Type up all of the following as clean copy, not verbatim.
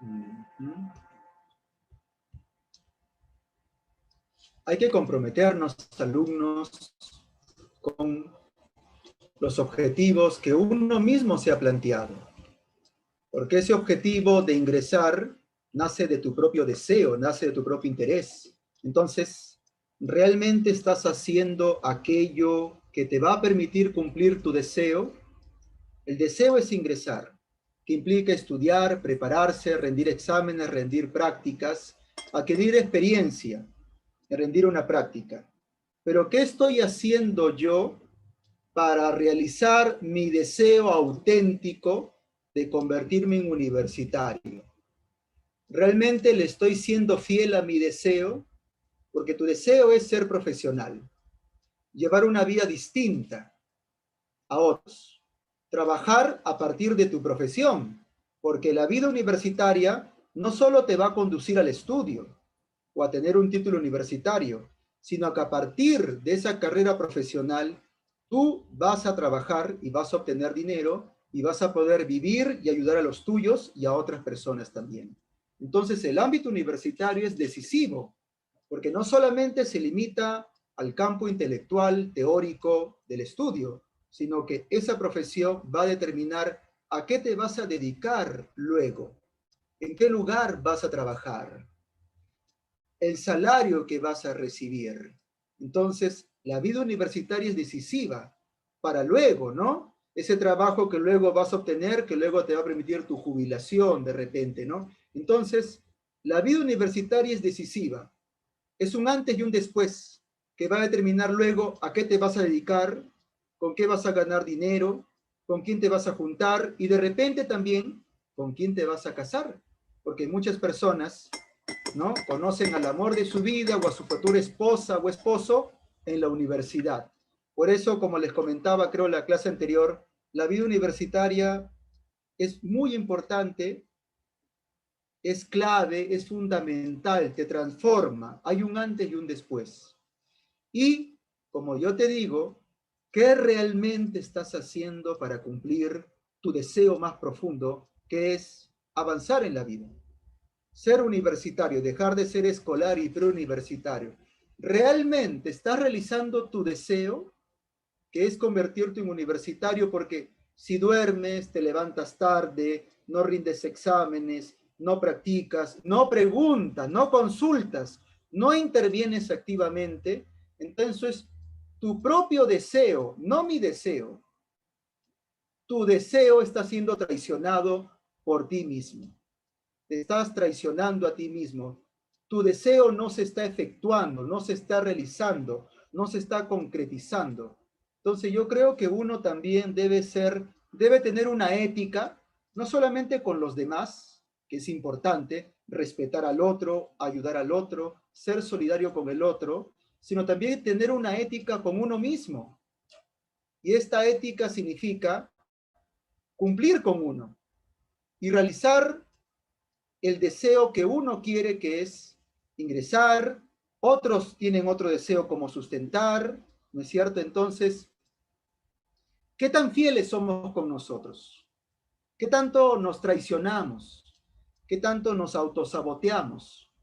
Ujú. Hay que comprometernos, alumnos, con los objetivos que uno mismo se ha planteado. Porque ese objetivo de ingresar nace de tu propio deseo, nace de tu propio interés. Entonces, ¿realmente estás haciendo aquello que te va a permitir cumplir tu deseo? El deseo es ingresar, que implica estudiar, prepararse, rendir exámenes, rendir prácticas, adquirir experiencia, rendir una práctica. Pero ¿qué estoy haciendo yo para realizar mi deseo auténtico de convertirme en universitario? ¿Realmente le estoy siendo fiel a mi deseo? Porque tu deseo es ser profesional, llevar una vida distinta a otros, trabajar a partir de tu profesión, porque la vida universitaria no solo te va a conducir al estudio o a tener un título universitario, sino que a partir de esa carrera profesional tú vas a trabajar y vas a obtener dinero y vas a poder vivir y ayudar a los tuyos y a otras personas también. Entonces el ámbito universitario es decisivo, porque no solamente se limita al campo intelectual, teórico del estudio, sino que esa profesión va a determinar a qué te vas a dedicar luego, en qué lugar vas a trabajar, el salario que vas a recibir. Entonces, la vida universitaria es decisiva para luego, ¿no? Ese trabajo que luego vas a obtener, que luego te va a permitir tu jubilación de repente, ¿no? Entonces, la vida universitaria es decisiva. Es un antes y un después que va a determinar luego a qué te vas a dedicar, con qué vas a ganar dinero, con quién te vas a juntar y de repente también con quién te vas a casar. Porque muchas personas, ¿no?, conocen al amor de su vida o a su futura esposa o esposo en la universidad. Por eso, como les comentaba, creo, en la clase anterior, la vida universitaria es muy importante, es clave, es fundamental, te transforma. Hay un antes y un después. Y, como yo te digo, ¿qué realmente estás haciendo para cumplir tu deseo más profundo, que es avanzar en la vida? Ser universitario, dejar de ser escolar y preuniversitario. ¿Realmente estás realizando tu deseo, que es convertirte en universitario? Porque si duermes, te levantas tarde, no rindes exámenes, no practicas, no preguntas, no consultas, no intervienes activamente, entonces tu propio deseo, no mi deseo, tu deseo está siendo traicionado por ti mismo. Te estás traicionando a ti mismo. Tu deseo no se está efectuando, no se está realizando, no se está concretizando. Entonces yo creo que uno también debe tener una ética, no solamente con los demás, que es importante, respetar al otro, ayudar al otro, ser solidario con el otro, sino también tener una ética con uno mismo. Y esta ética significa cumplir con uno y realizar el deseo que uno quiere, que es ingresar. Otros tienen otro deseo como sustentar, ¿no es cierto? Entonces, ¿qué tan fieles somos con nosotros? ¿Qué tanto nos traicionamos? ¿Qué tanto nos autosaboteamos?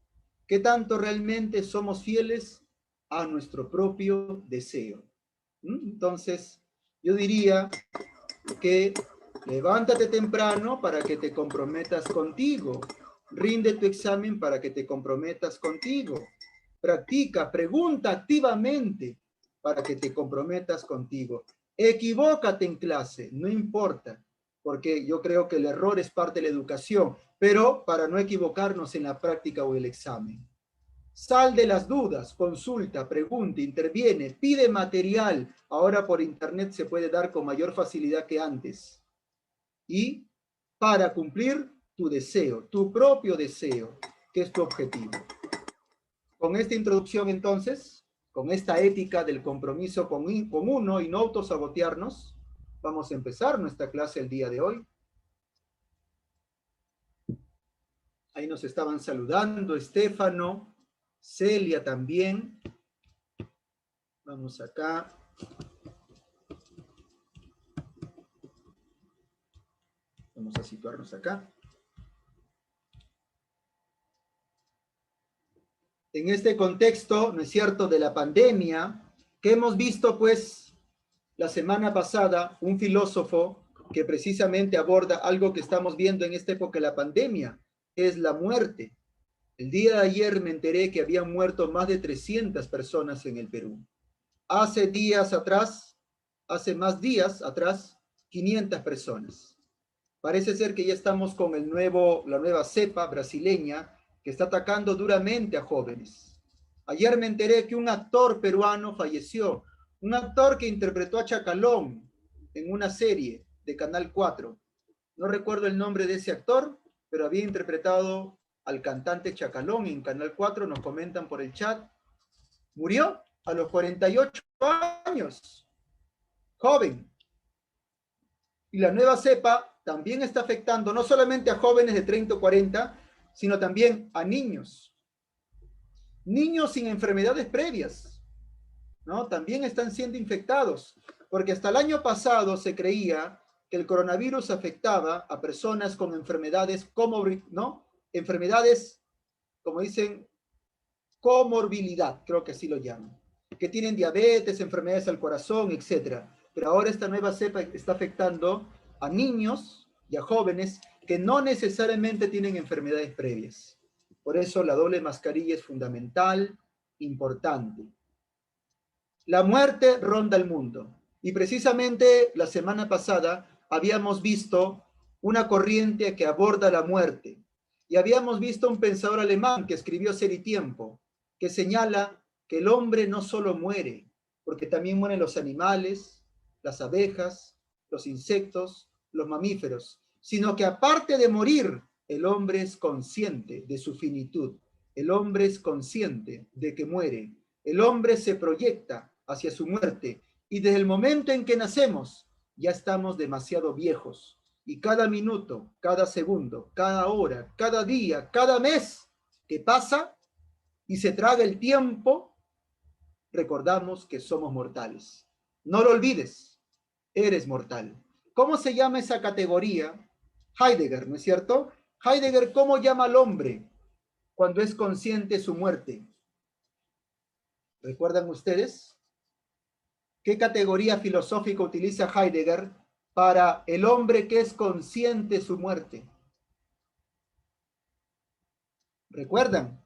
¿Qué tanto realmente somos fieles a nuestro propio deseo? Entonces, yo diría que levántate temprano para que te comprometas contigo. Rinde tu examen para que te comprometas contigo. Practica, pregunta activamente para que te comprometas contigo. Equivócate en clase, no importa, porque yo creo que el error es parte de la educación, pero para no equivocarnos en la práctica o el examen. Sal de las dudas, consulta, pregunta, interviene, pide material. Ahora por internet se puede dar con mayor facilidad que antes. Y para cumplir tu deseo, tu propio deseo, que es tu objetivo. Con esta introducción entonces, con esta ética del compromiso con uno y no autosabotearnos, vamos a empezar nuestra clase el día de hoy. Ahí nos estaban saludando Estefano, Celia también. Vamos acá. Vamos a situarnos acá. en este contexto, ¿no es cierto?, de la pandemia, que hemos visto, pues, la semana pasada, un filósofo que precisamente aborda algo que estamos viendo en esta época de la pandemia, que es la muerte. El día de ayer me enteré que habían muerto más de 300 personas en el Perú. Hace días atrás, hace más días atrás, 500 personas. Parece ser que ya estamos con la nueva cepa brasileña que está atacando duramente a jóvenes. Ayer me enteré que un actor peruano falleció, un actor que interpretó a Chacalón en una serie de Canal 4. No recuerdo el nombre de ese actor, pero había interpretado al cantante Chacalón en Canal 4, nos comentan por el chat. Murió a los 48 años, joven. Y la nueva cepa también está afectando no solamente a jóvenes de 30 o 40, sino también a niños. Niños sin enfermedades previas, ¿no? También están siendo infectados, porque hasta el año pasado se creía que el coronavirus afectaba a personas con enfermedades, ¿no? Enfermedades, como dicen, comorbilidad, creo que así lo llaman, que tienen diabetes, enfermedades al corazón, etcétera. Pero ahora esta nueva cepa está afectando a niños y a jóvenes que no necesariamente tienen enfermedades previas. Por eso la doble mascarilla es fundamental, importante. La muerte ronda el mundo. Y precisamente la semana pasada habíamos visto una corriente que aborda la muerte. Y habíamos visto un pensador alemán que escribió Ser y Tiempo, que señala que el hombre no solo muere, porque también mueren los animales, las abejas, los insectos, los mamíferos, sino que aparte de morir, el hombre es consciente de su finitud. El hombre es consciente de que muere. El hombre se proyecta hacia su muerte y desde el momento en que nacemos ya estamos demasiado viejos y cada minuto, cada segundo, cada hora, cada día, cada mes que pasa y se traga el tiempo, recordamos que somos mortales. No lo olvides, eres mortal. ¿Cómo se llama esa categoría? Heidegger, ¿no es cierto? Heidegger, ¿cómo llama al hombre cuando es consciente de su muerte? ¿Recuerdan ustedes? ¿Qué categoría filosófica utiliza Heidegger para el hombre que es consciente de su muerte? ¿Recuerdan?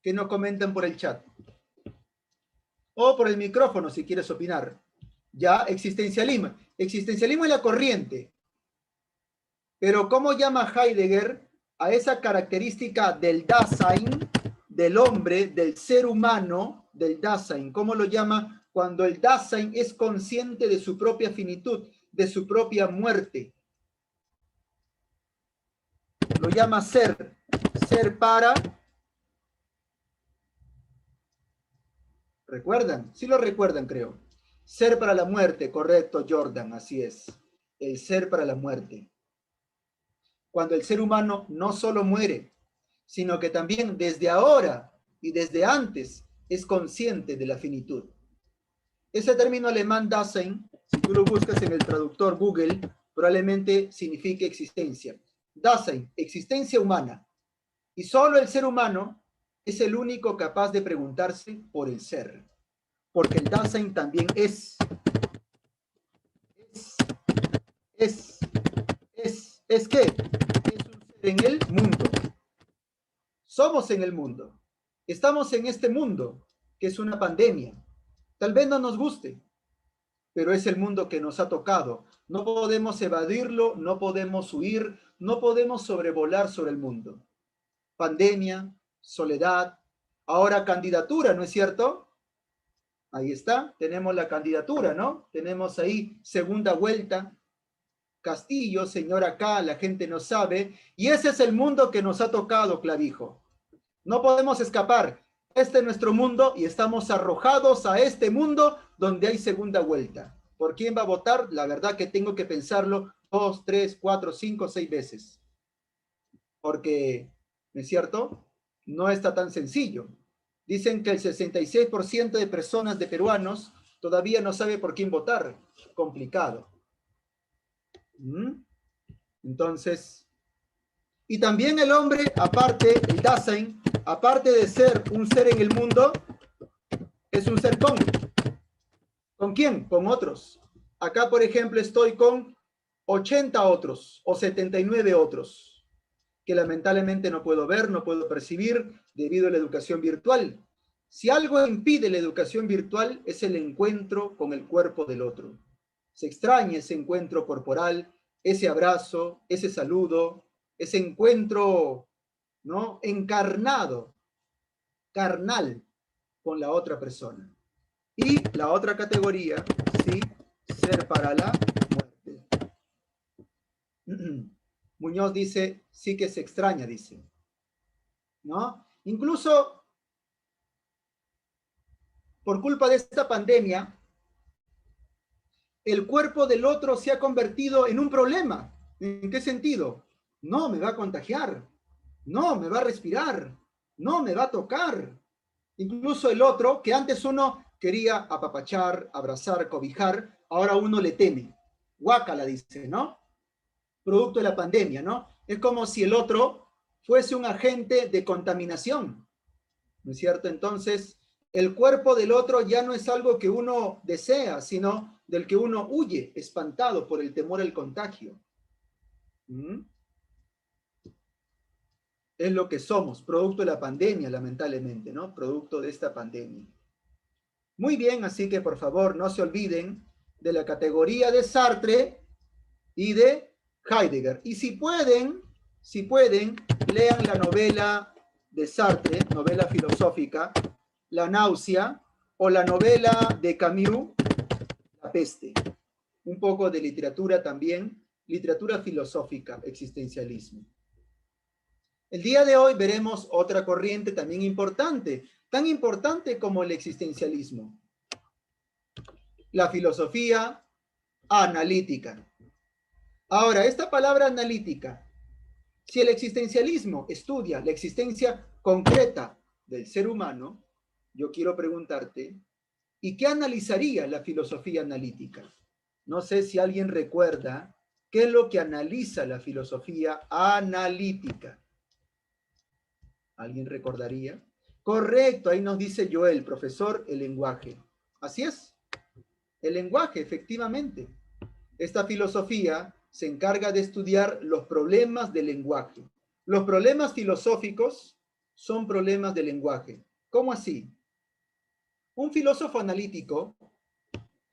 Que nos comentan por el chat. O por el micrófono si quieres opinar. Ya, existencialismo. Existencialismo es la corriente. Pero ¿cómo llama Heidegger a esa característica del Dasein, del hombre, del ser humano, del Dasein? ¿Cómo lo llama cuando el Dasein es consciente de su propia finitud, de su propia muerte? Lo llama ser. Ser para... ¿Recuerdan? Sí lo recuerdan, creo. Ser para la muerte, correcto, Jordan, así es. El ser para la muerte. Cuando el ser humano no solo muere, sino que también desde ahora y desde antes es consciente de la finitud. Ese término alemán Dasein, si tú lo buscas en el traductor Google, probablemente signifique existencia. Dasein, existencia humana. Y solo el ser humano es el único capaz de preguntarse por el ser. Porque el Dasein también es ¿qué? Es un ser en el mundo. Somos en el mundo. Estamos en este mundo, que es una pandemia. Tal vez no nos guste, pero es el mundo que nos ha tocado. No podemos evadirlo, no podemos huir, no podemos sobrevolar sobre el mundo. Pandemia, soledad, ahora candidatura, ¿no es cierto? Ahí está, tenemos la candidatura, ¿no? Tenemos ahí segunda vuelta. Castillo, señor acá, la gente no sabe, y ese es el mundo que nos ha tocado, Clavijo. No podemos escapar. Este es nuestro mundo y estamos arrojados a este mundo donde hay segunda vuelta. ¿Por quién va a votar? La verdad que tengo que pensarlo 2, 3, 4, 5, 6 veces. Porque, ¿no es cierto? No está tan sencillo. Dicen que el 66% de personas, de peruanos, todavía no sabe por quién votar. Complicado. Entonces, y también el hombre, aparte, el Dasein, aparte de ser un ser en el mundo, es un ser ¿con quién? Con otros. Acá, por ejemplo, estoy con 80 otros o 79 otros que lamentablemente no puedo ver, no puedo percibir debido a la educación virtual. Si algo impide la educación virtual es el encuentro con el cuerpo del otro. Se extraña ese encuentro corporal, ese abrazo, ese saludo, ese encuentro, ¿no?, encarnado, carnal, con la otra persona. Y la otra categoría, sí, ser para la muerte. Muñoz dice, sí que se extraña, dice, ¿no? Incluso por culpa de esta pandemia, el cuerpo del otro se ha convertido en un problema. ¿En qué sentido? No, me va a contagiar. No, me va a respirar. No, me va a tocar. Incluso el otro, que antes uno quería apapachar, abrazar, cobijar, ahora uno le teme. Guácala, dice, ¿no? Producto de la pandemia, ¿no? Es como si el otro fuese un agente de contaminación, ¿no es cierto? Entonces, el cuerpo del otro ya no es algo que uno desea, sino del que uno huye, espantado por el temor al contagio. ¿Mm? Es lo que somos, producto de la pandemia, lamentablemente, ¿no? Producto de esta pandemia. Muy bien, así que por favor no se olviden de la categoría de Sartre y de Heidegger. Y si pueden, lean la novela de Sartre, novela filosófica, La náusea, o la novela de Camus, La peste. Un poco de literatura también, literatura filosófica, existencialismo. El día de hoy veremos otra corriente también importante, tan importante como el existencialismo. La filosofía analítica. Ahora, esta palabra analítica, si el existencialismo estudia la existencia concreta del ser humano, yo quiero preguntarte, ¿y qué analizaría la filosofía analítica? No sé si alguien recuerda qué es lo que analiza la filosofía analítica. ¿Alguien recordaría? Correcto, ahí nos dice Joel, profesor, el lenguaje. Así es, el lenguaje, efectivamente. Esta filosofía se encarga de estudiar los problemas del lenguaje. Los problemas filosóficos son problemas del lenguaje. ¿Cómo así? Un filósofo analítico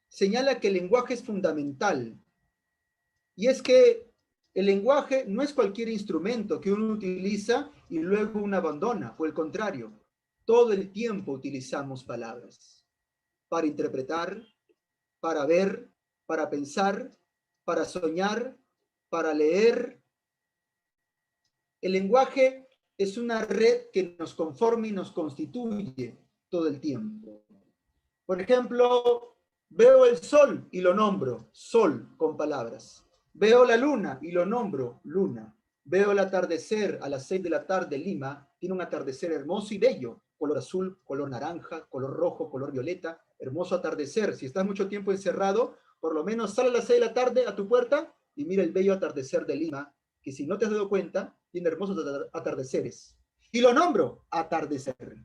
señala que el lenguaje es fundamental. Y es que el lenguaje no es cualquier instrumento que uno utiliza y luego uno abandona. Por el contrario, todo el tiempo utilizamos palabras para interpretar, para ver, para pensar, para soñar, para leer. El lenguaje es una red que nos conforma y nos constituye todo el tiempo. Por ejemplo, veo el sol y lo nombro, sol, con palabras. Veo la luna y lo nombro, luna. Veo el atardecer a las 6 de la tarde en Lima, tiene un atardecer hermoso y bello, color azul, color naranja, color rojo, color violeta, hermoso atardecer. Si estás mucho tiempo encerrado, por lo menos sale a las 6 de la tarde a tu puerta y mira el bello atardecer de Lima, que si no te has dado cuenta, tiene hermosos atardeceres. Y lo nombro, atardecer.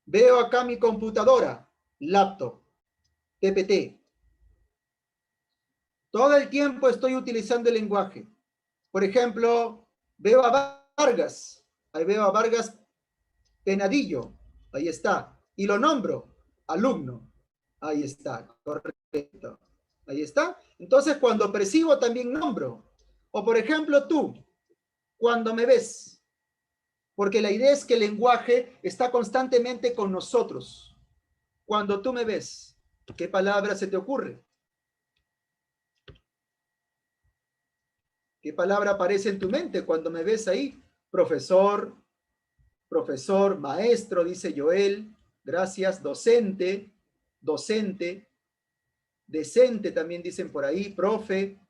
Veo acá mi computadora, laptop, PPT. Todo el tiempo estoy utilizando el lenguaje. Por ejemplo, veo a Vargas. Ahí veo a Vargas Penadillo. Ahí está. Y lo nombro, alumno. Ahí está, correcto. Ahí está. Entonces, cuando percibo, también nombro. O, por ejemplo, tú, cuando me ves. Porque la idea es que el lenguaje está constantemente con nosotros. Cuando tú me ves, ¿qué palabra se te ocurre? ¿Qué palabra aparece en tu mente cuando me ves ahí? Profesor, profesor, maestro, dice Joel. Gracias, docente, docente, decente también dicen por ahí, profe,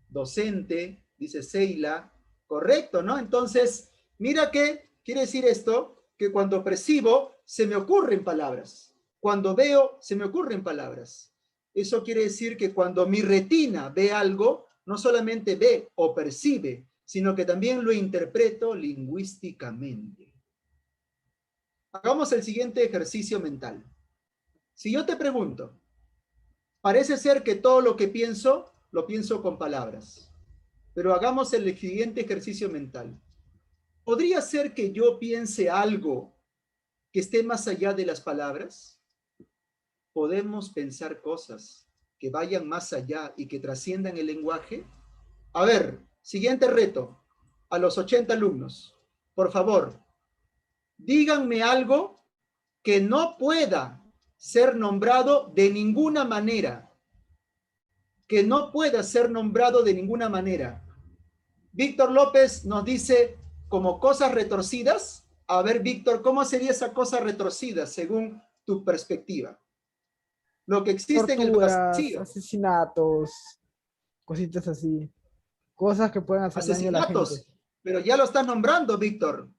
docente, dice Seila. Correcto, ¿no? Entonces, mira qué quiere decir esto, que cuando percibo se me ocurren palabras. Cuando veo se me ocurren palabras. Eso quiere decir que cuando mi retina ve algo, no solamente ve o percibe, sino que también lo interpreto lingüísticamente. Hagamos el siguiente ejercicio mental. Si yo te pregunto, parece ser que todo lo que pienso, lo pienso con palabras. Pero hagamos el siguiente ejercicio mental. ¿Podría ser que yo piense algo que esté más allá de las palabras? ¿Podemos pensar cosas que vayan más allá y que trasciendan el lenguaje? A ver, siguiente reto. A los 80 alumnos, por favor, díganme algo que no pueda ser nombrado de ninguna manera. Que no pueda ser nombrado de ninguna manera. Víctor López nos dice como cosas retorcidas. A ver, Víctor, ¿cómo sería esa cosa retorcida según tu perspectiva? Lo que existe en el Torturas, vacío. asesinatos, cositas así. Cosas que pueden hacer daño a la gente. Asesinatos. Pero ya lo estás nombrando, Víctor.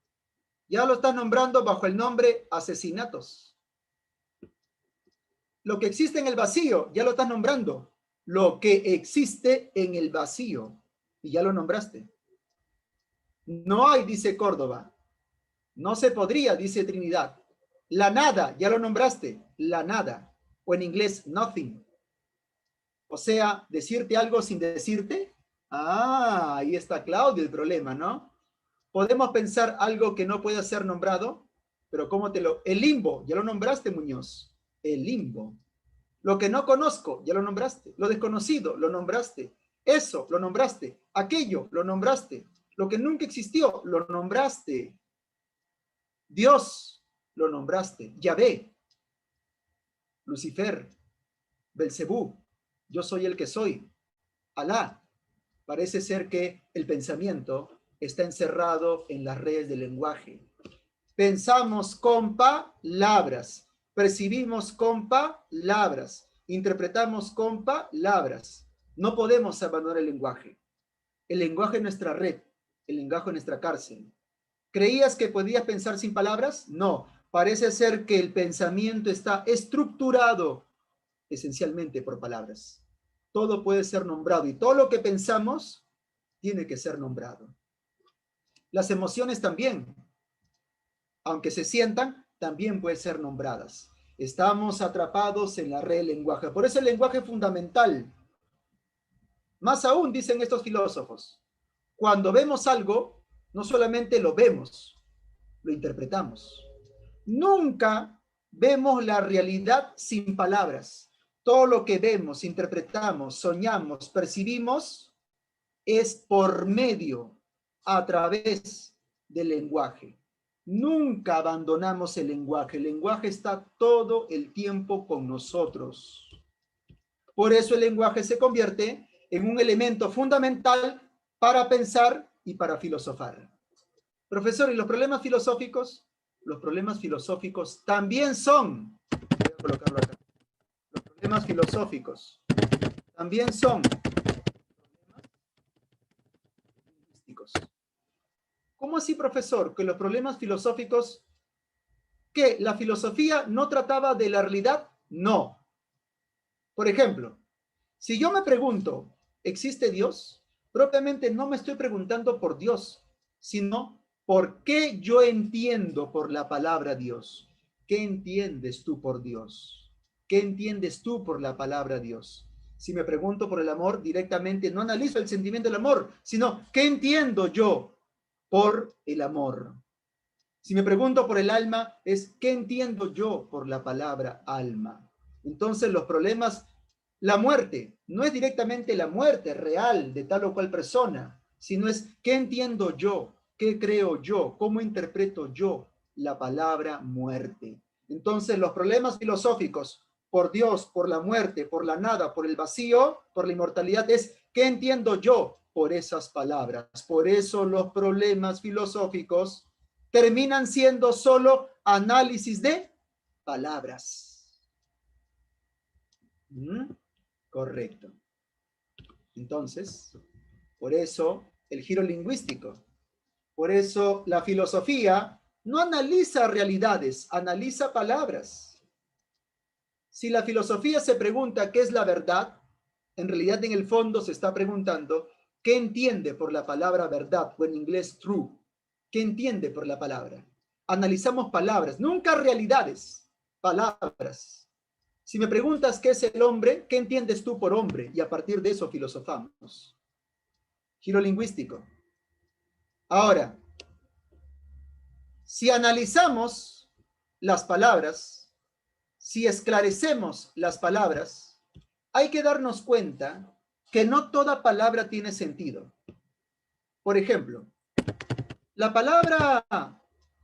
Ya lo estás nombrando bajo el nombre asesinatos. Lo que existe en el vacío, ya lo estás nombrando. Lo que existe en el vacío. Y ya lo nombraste. No hay, dice Córdoba. No se podría, dice Trinidad. La nada, ya lo nombraste. La nada. O en inglés, nothing. O sea, decirte algo sin decirte. Ah, ahí está Claudio el problema, ¿no? Podemos pensar algo que no pueda ser nombrado, pero ¿cómo te lo...? El limbo, ya lo nombraste, Muñoz. El limbo. Lo que no conozco, ya lo nombraste. Lo desconocido, lo nombraste. Eso, lo nombraste. Aquello, lo nombraste. Lo que nunca existió, lo nombraste. Dios, lo nombraste. Yahvé, Lucifer, Belcebú, yo soy el que soy. Alá. Parece ser que el pensamiento está encerrado en las redes del lenguaje. Pensamos con palabras, percibimos con palabras, interpretamos con palabras. No podemos abandonar el lenguaje. El lenguaje es nuestra red, el lenguaje es nuestra cárcel. ¿Creías que podías pensar sin palabras? No. Parece ser que el pensamiento está estructurado esencialmente por palabras. Todo puede ser nombrado y todo lo que pensamos tiene que ser nombrado. Las emociones también, aunque se sientan, también pueden ser nombradas. Estamos atrapados en la red del lenguaje. Por eso el lenguaje es fundamental. Más aún, dicen estos filósofos, cuando vemos algo, no solamente lo vemos, lo interpretamos. Nunca vemos la realidad sin palabras. Todo lo que vemos, interpretamos, soñamos, percibimos, es por medio, a través del lenguaje. Nunca abandonamos el lenguaje. El lenguaje está todo el tiempo con nosotros. Por eso el lenguaje se convierte en un elemento fundamental para pensar y para filosofar. Profesor, ¿y los problemas filosóficos? Los problemas filosóficos también son, voy a colocarlo acá, los problemas filosóficos también son problemas lingüísticos. ¿Cómo así, profesor? Que los problemas filosóficos, ¿qué? ¿La filosofía no trataba de la realidad? No. Por ejemplo, si yo me pregunto, ¿existe Dios? Propiamente no me estoy preguntando por Dios, sino por qué yo entiendo por la palabra Dios. ¿Qué entiendes tú por Dios? ¿Qué entiendes tú por la palabra Dios? Si me pregunto por el amor, directamente no analizo el sentimiento del amor, sino ¿qué entiendo yo por el amor? Si me pregunto por el alma, es ¿qué entiendo yo por la palabra alma? Entonces los problemas, la muerte, no es directamente la muerte real de tal o cual persona, sino es ¿qué entiendo yo? ¿Qué creo yo? ¿Cómo interpreto yo la palabra muerte? Entonces los problemas filosóficos por Dios, por la muerte, por la nada, por el vacío, por la inmortalidad, es ¿qué entiendo yo por esas palabras? Por eso los problemas filosóficos terminan siendo solo análisis de palabras. Correcto. Entonces, por eso el giro lingüístico, por eso la filosofía no analiza realidades, analiza palabras. Si la filosofía se pregunta qué es la verdad, en realidad en el fondo se está preguntando qué entiende por la palabra verdad, o en inglés true. ¿Qué entiende por la palabra? analizamos palabras, nunca realidades, palabras. Si me preguntas qué es el hombre, ¿qué entiendes tú por hombre? Y a partir de eso filosofamos. Giro lingüístico. Ahora, si analizamos las palabras, si esclarecemos las palabras, hay que darnos cuenta que no toda palabra tiene sentido. Por ejemplo, la palabra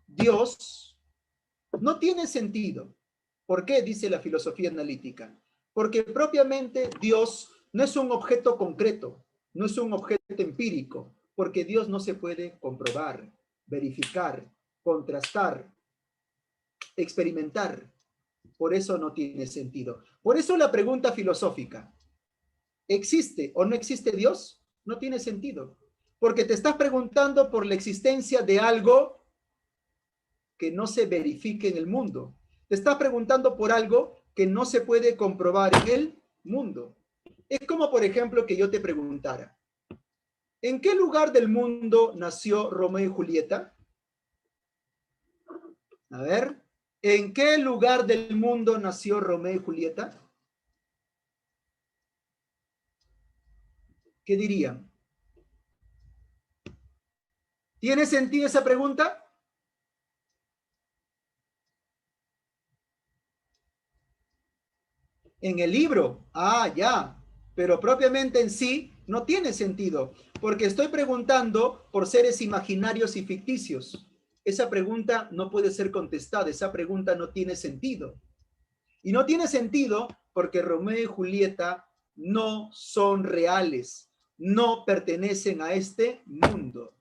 Dios no tiene sentido. ¿Por qué? Dice la filosofía analítica. Porque propiamente Dios no es un objeto concreto, no es un objeto empírico, porque Dios no se puede comprobar, verificar, contrastar, experimentar. Por eso no tiene sentido. Por eso la pregunta filosófica, ¿existe o no existe Dios? No tiene sentido. Porque te estás preguntando por la existencia de algo que no se verifique en el mundo. Te estás preguntando por algo que no se puede comprobar en el mundo. Es como, por ejemplo, que yo te preguntara, ¿en qué lugar del mundo nació Romeo y Julieta? A ver, ¿en qué lugar del mundo nació Romeo y Julieta? ¿Qué dirían? ¿Tiene sentido esa pregunta? En el libro, ya, pero propiamente en sí no tiene sentido, porque estoy preguntando por seres imaginarios y ficticios. Esa pregunta no puede ser contestada, esa pregunta no tiene sentido. Y no tiene sentido porque Romeo y Julieta no son reales, no pertenecen a este mundo.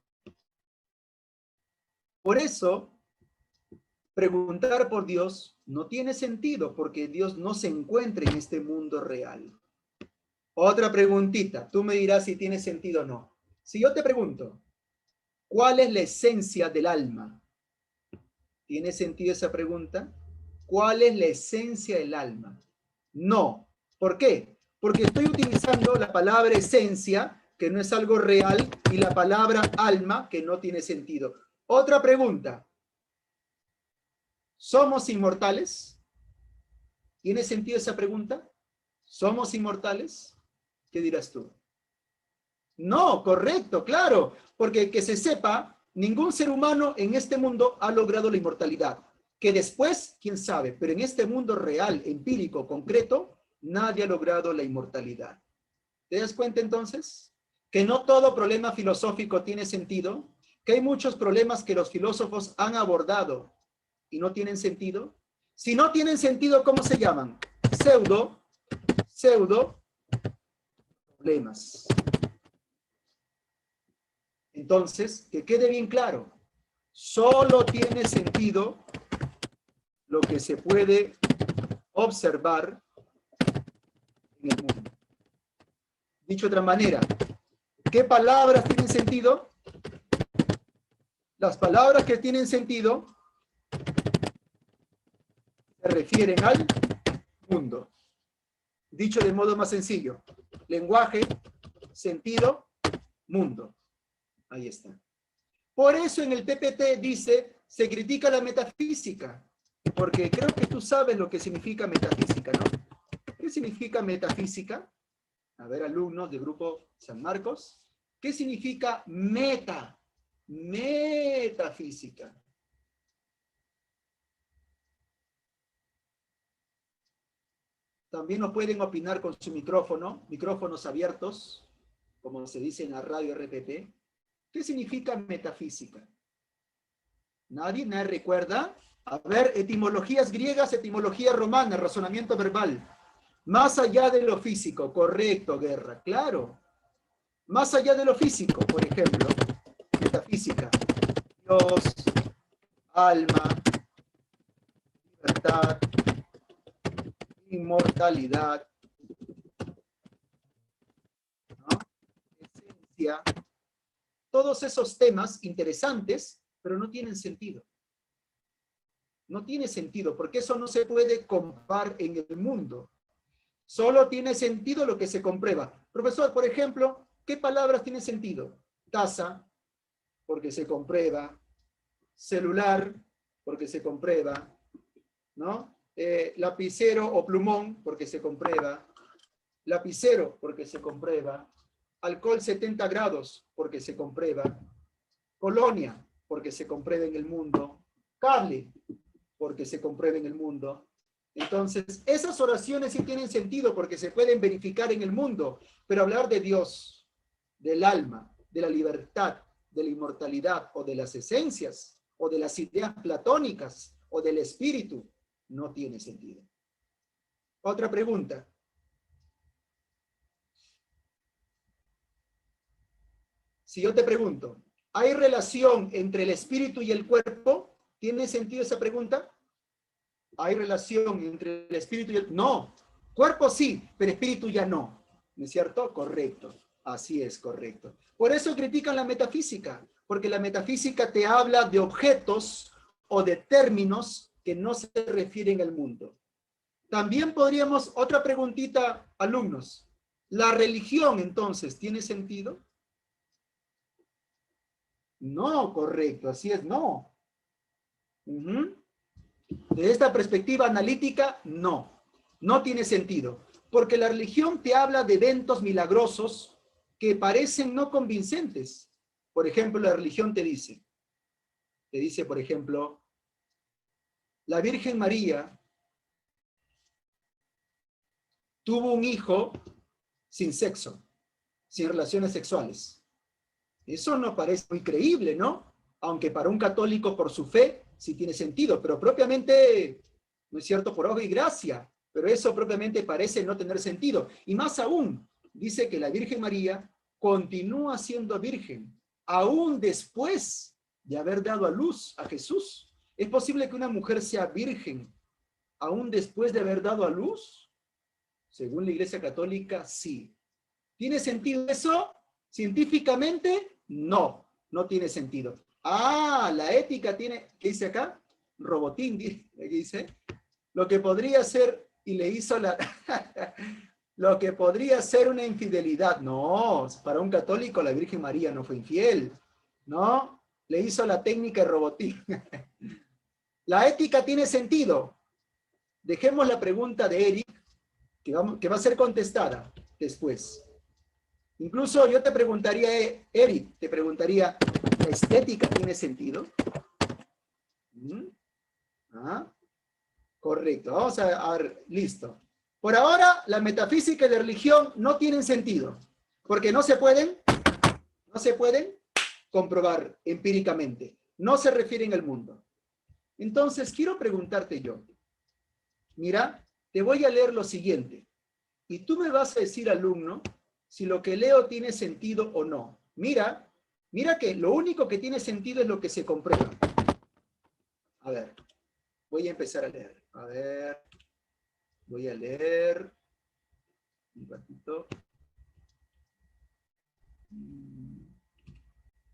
Por eso, preguntar por Dios no tiene sentido porque Dios no se encuentra en este mundo real. Otra preguntita, tú me dirás si tiene sentido o no. Si yo te pregunto, ¿cuál es la esencia del alma? ¿Tiene sentido esa pregunta? ¿Cuál es la esencia del alma? No. ¿Por qué? Porque estoy utilizando la palabra esencia, que no es algo real, y la palabra alma, que no tiene sentido. Otra pregunta. ¿Somos inmortales? ¿Tiene sentido esa pregunta? ¿Somos inmortales? ¿Qué dirás tú? No, correcto, claro, porque que se sepa, ningún ser humano en este mundo ha logrado la inmortalidad. Que después, quién sabe, pero en este mundo real, empírico, concreto, nadie ha logrado la inmortalidad. ¿Te das cuenta entonces? Que no todo problema filosófico tiene sentido, que hay muchos problemas que los filósofos han abordado y no tienen sentido. Si no tienen sentido, ¿cómo se llaman? Pseudo problemas. Entonces, que quede bien claro, solo tiene sentido lo que se puede observar en el mundo. Dicho de otra manera, ¿qué palabras tienen sentido? Las palabras que tienen sentido se refieren al mundo. Dicho de modo más sencillo, lenguaje, sentido, mundo. Ahí está. Por eso en el PPT dice, se critica la metafísica, porque creo que tú sabes lo que significa metafísica, ¿no? ¿Qué significa metafísica? A ver, alumnos del grupo San Marcos, ¿qué significa metafísica? También nos pueden opinar con su micrófono, micrófonos abiertos, como se dice en la radio RPP. ¿Qué significa metafísica? ¿Nadie recuerda? A ver, etimologías griegas, etimología romana, razonamiento verbal. Más allá de lo físico, correcto, Guerra, claro. Más allá de lo físico, por ejemplo, metafísica. Dios, alma, libertad, inmortalidad, ¿no? Esencia. Todos esos temas interesantes, pero no tienen sentido. No tiene sentido, porque eso no se puede comprobar en el mundo. Solo tiene sentido lo que se comprueba. Profesor, por ejemplo, ¿qué palabras tienen sentido? Taza, porque se comprueba. Celular, porque se comprueba, ¿no? Lapicero o plumón, porque se comprueba. Lapicero, porque se comprueba. Alcohol 70 grados, porque se comprueba. Colonia, porque se comprueba en el mundo. Cable, porque se comprueba en el mundo. Entonces, esas oraciones sí tienen sentido porque se pueden verificar en el mundo, pero hablar de Dios, del alma, de la libertad, de la inmortalidad o de las esencias o de las ideas platónicas o del espíritu no tiene sentido. Otra pregunta. Si yo te pregunto, ¿hay relación entre el espíritu y el cuerpo? ¿Tiene sentido esa pregunta? ¿Hay relación entre el espíritu y el... No, cuerpo sí, pero espíritu ya no. ¿No es cierto? Correcto. Así es, correcto. Por eso critican la metafísica, porque la metafísica te habla de objetos o de términos que no se refieren al mundo. También podríamos, otra preguntita, alumnos. ¿La religión entonces tiene sentido? No, correcto, así es, no. De esta perspectiva analítica, no. No tiene sentido. Porque la religión te habla de eventos milagrosos que parecen no convincentes. Por ejemplo, la religión te dice, por ejemplo, la Virgen María tuvo un hijo sin sexo, sin relaciones sexuales. Eso no parece muy creíble, ¿no? Aunque para un católico por su fe sí tiene sentido, pero propiamente, no es cierto, por obra y gracia, pero eso propiamente parece no tener sentido. Y más aún, dice que la Virgen María continúa siendo virgen, aún después de haber dado a luz a Jesús. ¿Es posible que una mujer sea virgen aún después de haber dado a luz? Según la Iglesia Católica, sí. ¿Tiene sentido eso? Científicamente, no, no tiene sentido. Ah, la ética tiene, ¿qué dice acá? Robotín, dice, lo que podría ser, y le hizo la, lo que podría ser una infidelidad. No, para un católico la Virgen María no fue infiel, ¿no? Le hizo la técnica de Robotín. La ética tiene sentido. Dejemos la pregunta de Eric, que va a ser contestada después. Incluso yo te preguntaría, Eric, te preguntaría, ¿la estética tiene sentido? ¿Ah? Correcto, vamos a ver, listo. Por ahora, la metafísica y la religión no tienen sentido, porque no se pueden comprobar empíricamente, no se refieren al mundo. Entonces, quiero preguntarte yo, mira, te voy a leer lo siguiente, y tú me vas a decir, alumno, si lo que leo tiene sentido o no. Mira que lo único que tiene sentido es lo que se comprueba. A ver, voy a empezar a leer. A ver, voy a leer un ratito.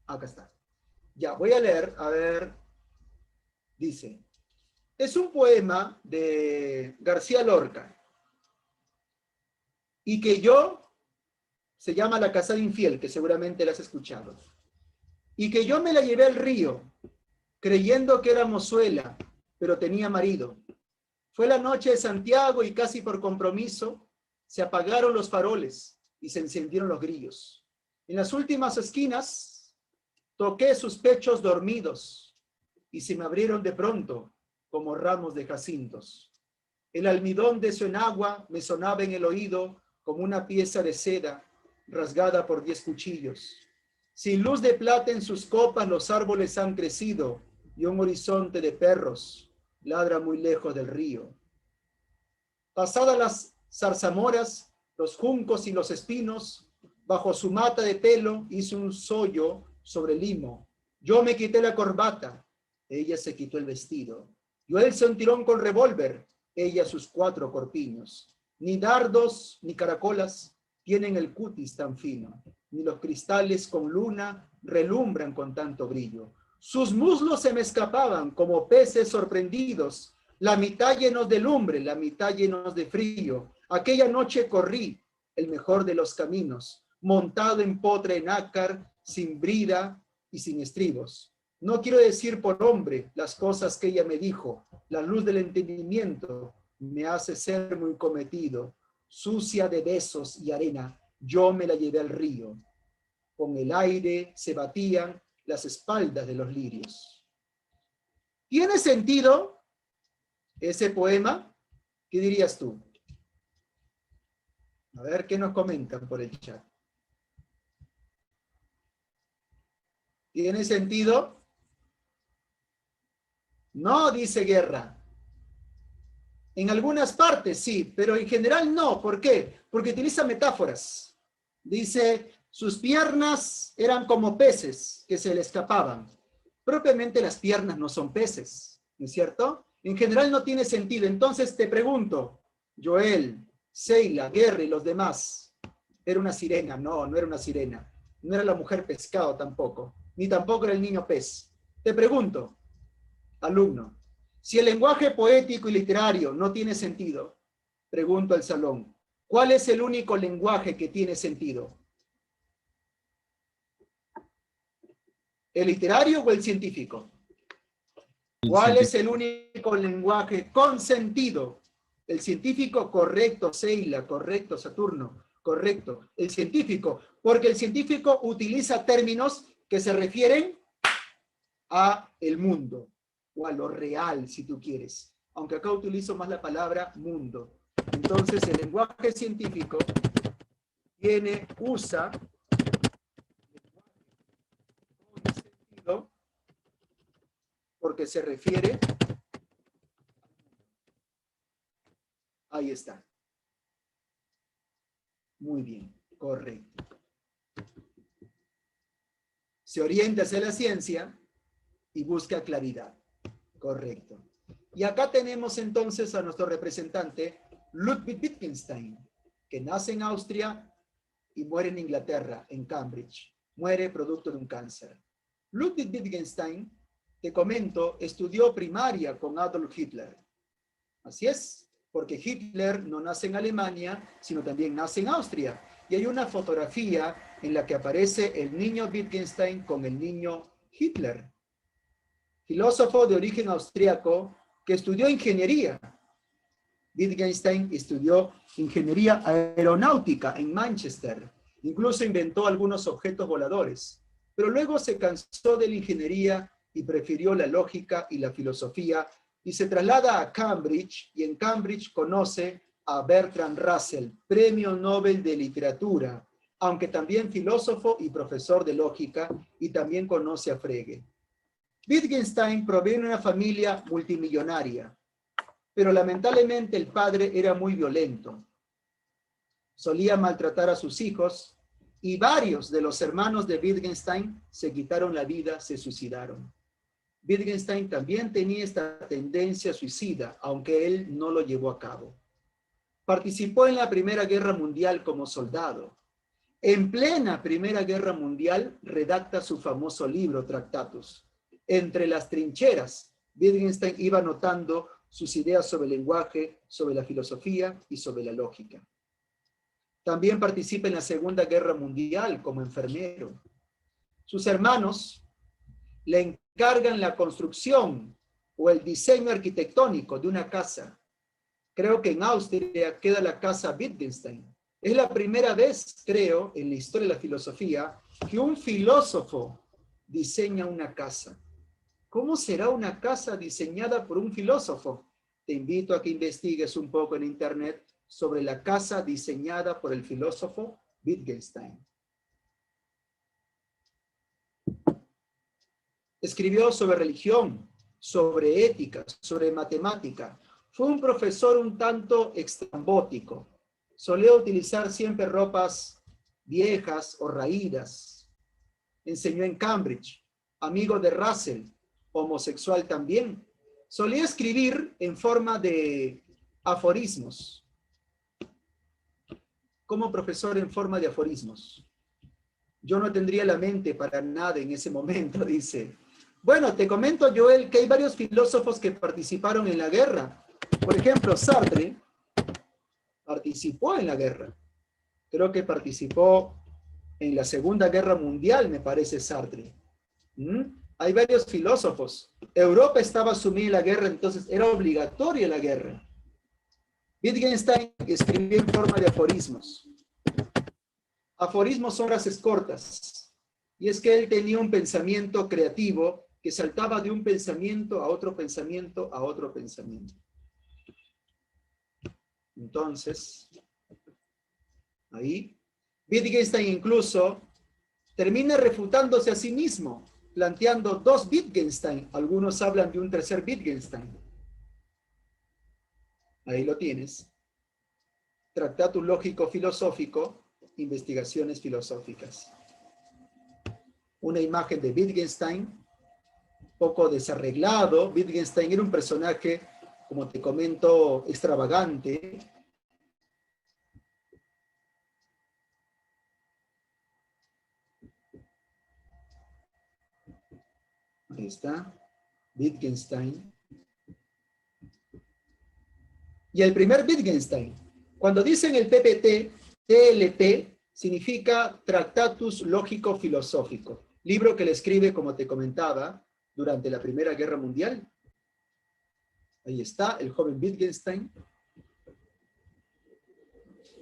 Acá está. Ya, voy a leer, a ver. Dice, es un poema de García Lorca. Y que yo, se llama La casada infiel, que seguramente la has escuchado. Y que yo me la llevé al río, creyendo que era mozuela, pero tenía marido. Fue la noche de Santiago y casi por compromiso se apagaron los faroles y se encendieron los grillos. En las últimas esquinas toqué sus pechos dormidos y se me abrieron de pronto como ramos de jacintos. El almidón de su enagua me sonaba en el oído como una pieza de seda rasgada por 10 cuchillos. Sin luz de plata en sus copas los árboles han crecido y un horizonte de perros ladra muy lejos del río. Pasadas las zarzamoras, los juncos y los espinos, bajo su mata de pelo hizo un sollo sobre el limo. Yo me quité la corbata, ella se quitó el vestido. Yo él un tirón con revólver, ella sus 4 corpiños. Ni dardos ni caracolas tienen el cutis tan fino, ni los cristales con luna relumbran con tanto brillo. Sus muslos se me escapaban como peces sorprendidos, la mitad llenos de lumbre, la mitad llenos de frío. Aquella noche corrí el mejor de los caminos, montado en potra en nácar, sin brida y sin estribos. No quiero decir por hombre las cosas que ella me dijo. La luz del entendimiento me hace ser muy cometido. Sucia de besos y arena, yo me la llevé al río. Con el aire se batían las espaldas de los lirios. ¿Tiene sentido ese poema? ¿Qué dirías tú? A ver, ¿qué nos comentan por el chat? ¿Tiene sentido? No, dice Guerra. En algunas partes sí, pero en general no. ¿Por qué? Porque utiliza metáforas. Dice, sus piernas eran como peces que se le escapaban. Propiamente las piernas no son peces, ¿no es cierto? En general no tiene sentido. Entonces te pregunto, Joel, Seila, Guerra y los demás, ¿era una sirena? No, no era una sirena. No era la mujer pescado tampoco, ni tampoco era el niño pez. Te pregunto, alumno, si el lenguaje poético y literario no tiene sentido, pregunto al salón, ¿cuál es el único lenguaje que tiene sentido? ¿El literario o el científico? ¿Cuál es el único lenguaje con sentido? El científico, correcto, Seila, correcto, Saturno, correcto. El científico, porque el científico utiliza términos que se refieren a el mundo, o a lo real, si tú quieres. Aunque acá utilizo más la palabra mundo. Entonces, el lenguaje científico usa con sentido porque se refiere. Ahí está. Muy bien, correcto. Se orienta hacia la ciencia y busca claridad. Correcto. Y acá tenemos entonces a nuestro representante, Ludwig Wittgenstein, que nace en Austria y muere en Inglaterra, en Cambridge. Muere producto de un cáncer. Ludwig Wittgenstein, te comento, estudió primaria con Adolf Hitler. Así es, porque Hitler no nace en Alemania, sino también nace en Austria. Y hay una fotografía en la que aparece el niño Wittgenstein con el niño Hitler. Filósofo de origen austriaco que estudió ingeniería. Wittgenstein estudió ingeniería aeronáutica en Manchester. Incluso inventó algunos objetos voladores. Pero luego se cansó de la ingeniería y prefirió la lógica y la filosofía y se traslada a Cambridge y en Cambridge conoce a Bertrand Russell, Premio Nobel de Literatura, aunque también filósofo y profesor de lógica, y también conoce a Frege. Wittgenstein proviene de una familia multimillonaria, pero lamentablemente el padre era muy violento. Solía maltratar a sus hijos y varios de los hermanos de Wittgenstein se quitaron la vida, se suicidaron. Wittgenstein también tenía esta tendencia suicida, aunque él no lo llevó a cabo. Participó en la Primera Guerra Mundial como soldado. En plena Primera Guerra Mundial redacta su famoso libro Tractatus. Entre las trincheras, Wittgenstein iba anotando sus ideas sobre el lenguaje, sobre la filosofía y sobre la lógica. También participa en la Segunda Guerra Mundial como enfermero. Sus hermanos le encargan la construcción o el diseño arquitectónico de una casa. Creo que en Austria queda la casa Wittgenstein. Es la primera vez, creo, en la historia de la filosofía, que un filósofo diseña una casa. ¿Cómo será una casa diseñada por un filósofo? Te invito a que investigues un poco en internet sobre la casa diseñada por el filósofo Wittgenstein. Escribió sobre religión, sobre ética, sobre matemática. Fue un profesor un tanto estrambótico. Solía utilizar siempre ropas viejas o raídas. Enseñó en Cambridge, amigo de Russell, homosexual también. Solía escribir en forma de aforismos. Como profesor en forma de aforismos. Yo no tendría la mente para nada en ese momento, dice. Bueno, te comento, Joel, que hay varios filósofos que participaron en la guerra. Por ejemplo, Sartre participó en la guerra. Creo que participó en la Segunda Guerra Mundial, me parece, Sartre. Hay varios filósofos. Europa estaba sumida en la guerra, entonces era obligatoria la guerra. Wittgenstein escribió en forma de aforismos. Aforismos son frases cortas. Y es que él tenía un pensamiento creativo que saltaba de un pensamiento a otro pensamiento a otro pensamiento. Entonces, ahí, Wittgenstein incluso termina refutándose a sí mismo, planteando dos Wittgenstein. Algunos hablan de un tercer Wittgenstein. Ahí lo tienes. Tractatus lógico-filosófico, investigaciones filosóficas. Una imagen de Wittgenstein, poco desarreglado. Wittgenstein era un personaje, como te comento, extravagante. Ahí está, Wittgenstein. Y el primer Wittgenstein, cuando dicen el TPT, TLP, significa Tractatus Lógico-Filosófico, libro que le escribe, como te comentaba, durante la Primera Guerra Mundial. Ahí está, el joven Wittgenstein.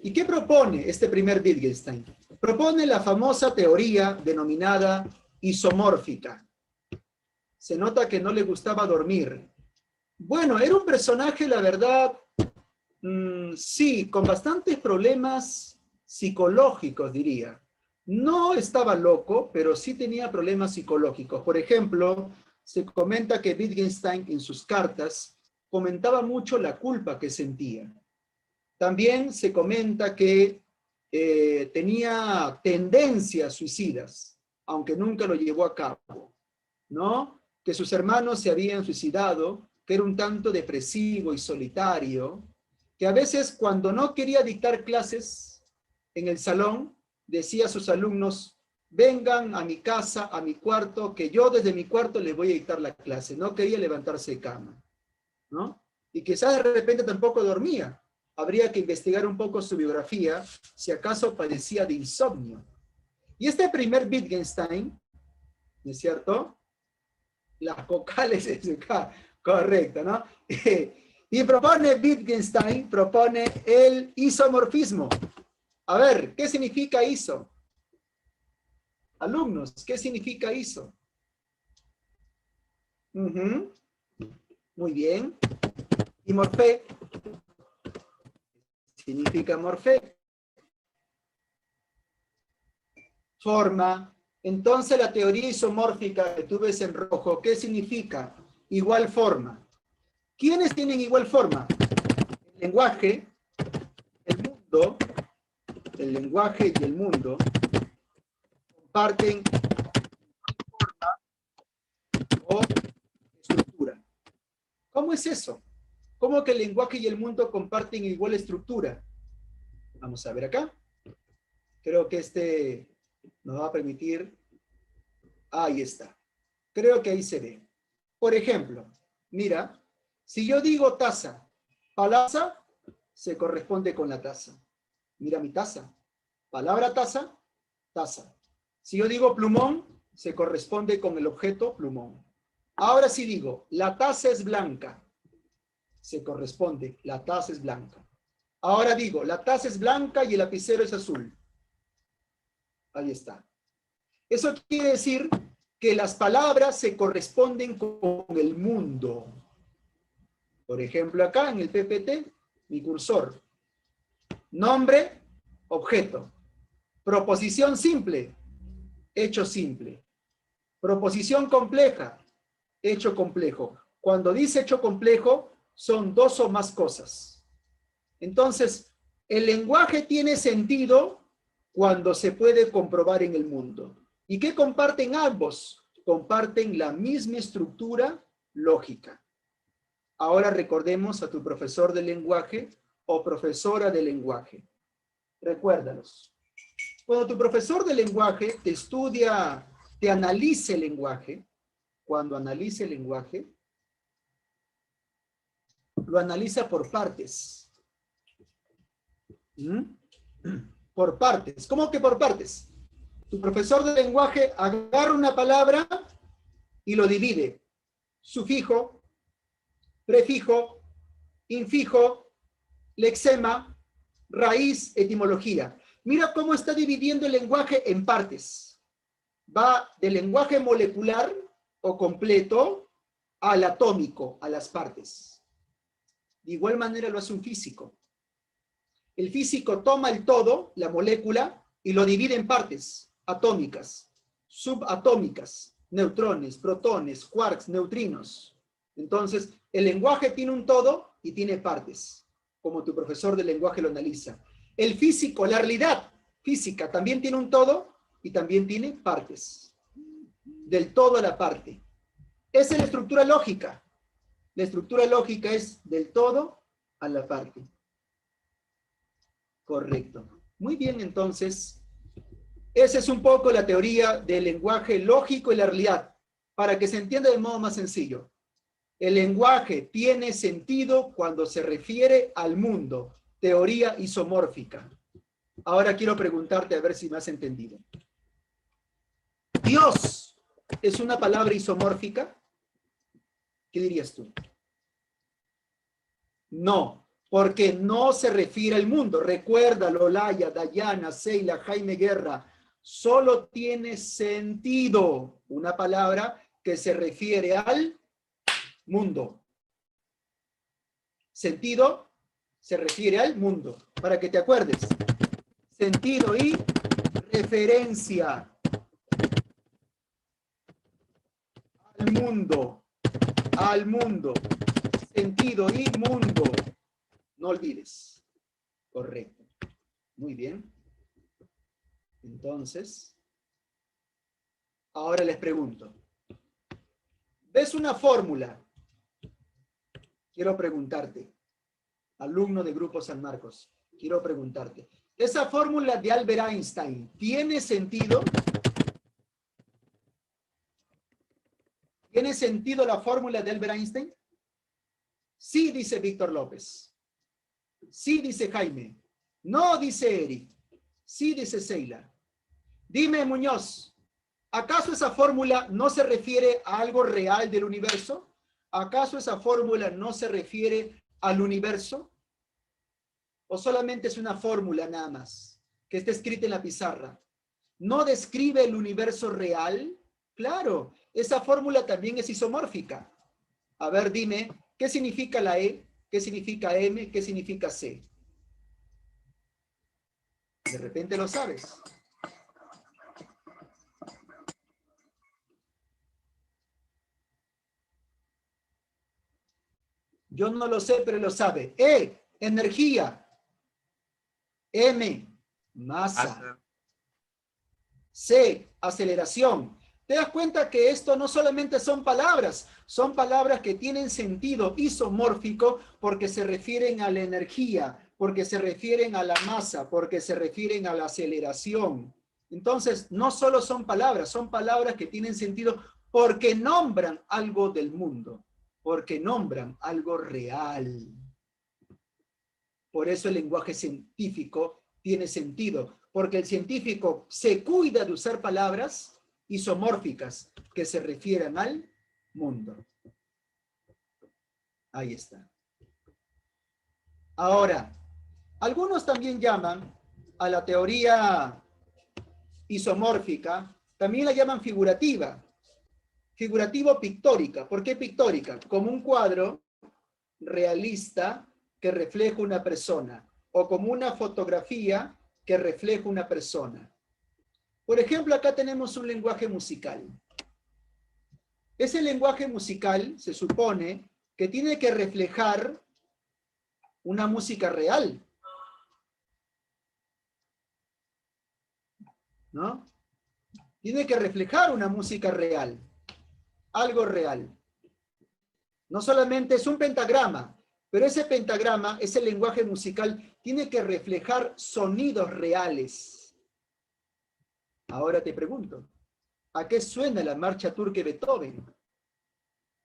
¿Y qué propone este primer Wittgenstein? Propone la famosa teoría denominada isomórfica. Se nota que no le gustaba dormir. Bueno, era un personaje, la verdad, sí, con bastantes problemas psicológicos, diría. No estaba loco, pero sí tenía problemas psicológicos. Por ejemplo, se comenta que Wittgenstein en sus cartas comentaba mucho la culpa que sentía. También se comenta que tenía tendencias suicidas, aunque nunca lo llevó a cabo, ¿no? Que sus hermanos se habían suicidado, que era un tanto depresivo y solitario, que a veces cuando no quería dictar clases en el salón, decía a sus alumnos, vengan a mi casa, a mi cuarto, que yo desde mi cuarto les voy a dictar la clase. No quería levantarse de cama, ¿no? Y quizás de repente tampoco dormía. Habría que investigar un poco su biografía, si acaso padecía de insomnio. Y este primer Wittgenstein, ¿no es cierto? Las vocales es correcto, ¿no? Y propone Wittgenstein, propone el isomorfismo. A ver, ¿qué significa iso? Alumnos, ¿qué significa iso? Muy bien. Y morfé significa morfé. Forma. Entonces la teoría isomórfica que tú ves en rojo, ¿qué significa? Igual forma. ¿Quiénes tienen igual forma? El lenguaje, el lenguaje y el mundo comparten forma o estructura. ¿Cómo es eso? ¿Cómo que el lenguaje y el mundo comparten igual estructura? Vamos a ver acá. Creo que este nos va a permitir. Ahí está. Creo que ahí se ve. Por ejemplo, mira, si yo digo taza, palabra se corresponde con la taza. Mira mi taza. Palabra taza, taza. Si yo digo plumón, se corresponde con el objeto plumón. Ahora si digo, la taza es blanca, se corresponde, la taza es blanca. Ahora digo, la taza es blanca y el lapicero es azul. Ahí está. Eso quiere decir que las palabras se corresponden con el mundo. Por ejemplo, acá en el PPT, mi cursor. Nombre, objeto. Proposición simple, hecho simple. Proposición compleja, hecho complejo. Cuando dice hecho complejo, son dos o más cosas. Entonces, el lenguaje tiene sentido cuando se puede comprobar en el mundo. ¿Y qué comparten ambos? Comparten la misma estructura lógica. Ahora recordemos a tu profesor de lenguaje o profesora de lenguaje. Recuérdalos. Cuando tu profesor de lenguaje te estudia, te analice el lenguaje, cuando analice el lenguaje, lo analiza por partes. Por partes. ¿Cómo que por partes? Tu profesor de lenguaje agarra una palabra y lo divide. Sufijo, prefijo, infijo, lexema, raíz, etimología. Mira cómo está dividiendo el lenguaje en partes. Va del lenguaje molecular o completo al atómico, a las partes. De igual manera lo hace un físico. El físico toma el todo, la molécula, y lo divide en partes atómicas, subatómicas, neutrones, protones, quarks, neutrinos. Entonces, el lenguaje tiene un todo y tiene partes, como tu profesor de lenguaje lo analiza. El físico, la realidad física, también tiene un todo y también tiene partes. Del todo a la parte. Esa es la estructura lógica. La estructura lógica es del todo a la parte. Correcto. Muy bien, entonces, esa es un poco la teoría del lenguaje lógico y la realidad, para que se entienda de modo más sencillo. El lenguaje tiene sentido cuando se refiere al mundo, teoría isomórfica. Ahora quiero preguntarte a ver si me has entendido. ¿Dios es una palabra isomórfica? ¿Qué dirías tú? No, porque no se refiere al mundo. Recuerda, Lolaya, Dayana, Seila, Jaime Guerra, solo tiene sentido una palabra que se refiere al mundo. Sentido se refiere al mundo, para que te acuerdes. Sentido y referencia al mundo, al mundo. Sentido y mundo. No olvides. Correcto. Muy bien. Entonces, ahora les pregunto. ¿Ves una fórmula? Quiero preguntarte. Alumno de Grupo San Marcos. Quiero preguntarte. ¿Esa fórmula de Albert Einstein tiene sentido? ¿Tiene sentido la fórmula de Albert Einstein? Sí, dice Víctor López. Sí, dice Jaime. No, dice Eric. Sí, dice Seila. Dime, Muñoz, ¿acaso esa fórmula no se refiere a algo real del universo? ¿Acaso esa fórmula no se refiere al universo? ¿O solamente es una fórmula nada más, que está escrita en la pizarra? ¿No describe el universo real? Claro, esa fórmula también es isomórfica. A ver, dime, ¿qué significa la E? ¿Qué significa M? ¿Qué significa C? De repente lo sabes. Yo no lo sé, pero lo sabe. E, energía. M, masa. C, aceleración. ¿Te das cuenta que esto no solamente son palabras que tienen sentido isomórfico porque se refieren a la energía, porque se refieren a la masa, porque se refieren a la aceleración? Entonces, no solo son palabras que tienen sentido porque nombran algo del mundo, porque nombran algo real. Por eso el lenguaje científico tiene sentido, porque el científico se cuida de usar palabras isomórficas que se refieran al mundo. Ahí está. Ahora, algunos también llaman a la teoría isomórfica, también la llaman figurativa, figurativo-pictórica. ¿Por qué pictórica? Como un cuadro realista que refleja una persona, o como una fotografía que refleja una persona. Por ejemplo, acá tenemos un lenguaje musical. Ese lenguaje musical se supone que tiene que reflejar una música real, ¿no? Tiene que reflejar una música real, algo real. No solamente es un pentagrama, pero ese pentagrama, ese lenguaje musical, tiene que reflejar sonidos reales. Ahora te pregunto, ¿a qué suena la marcha turca de Beethoven?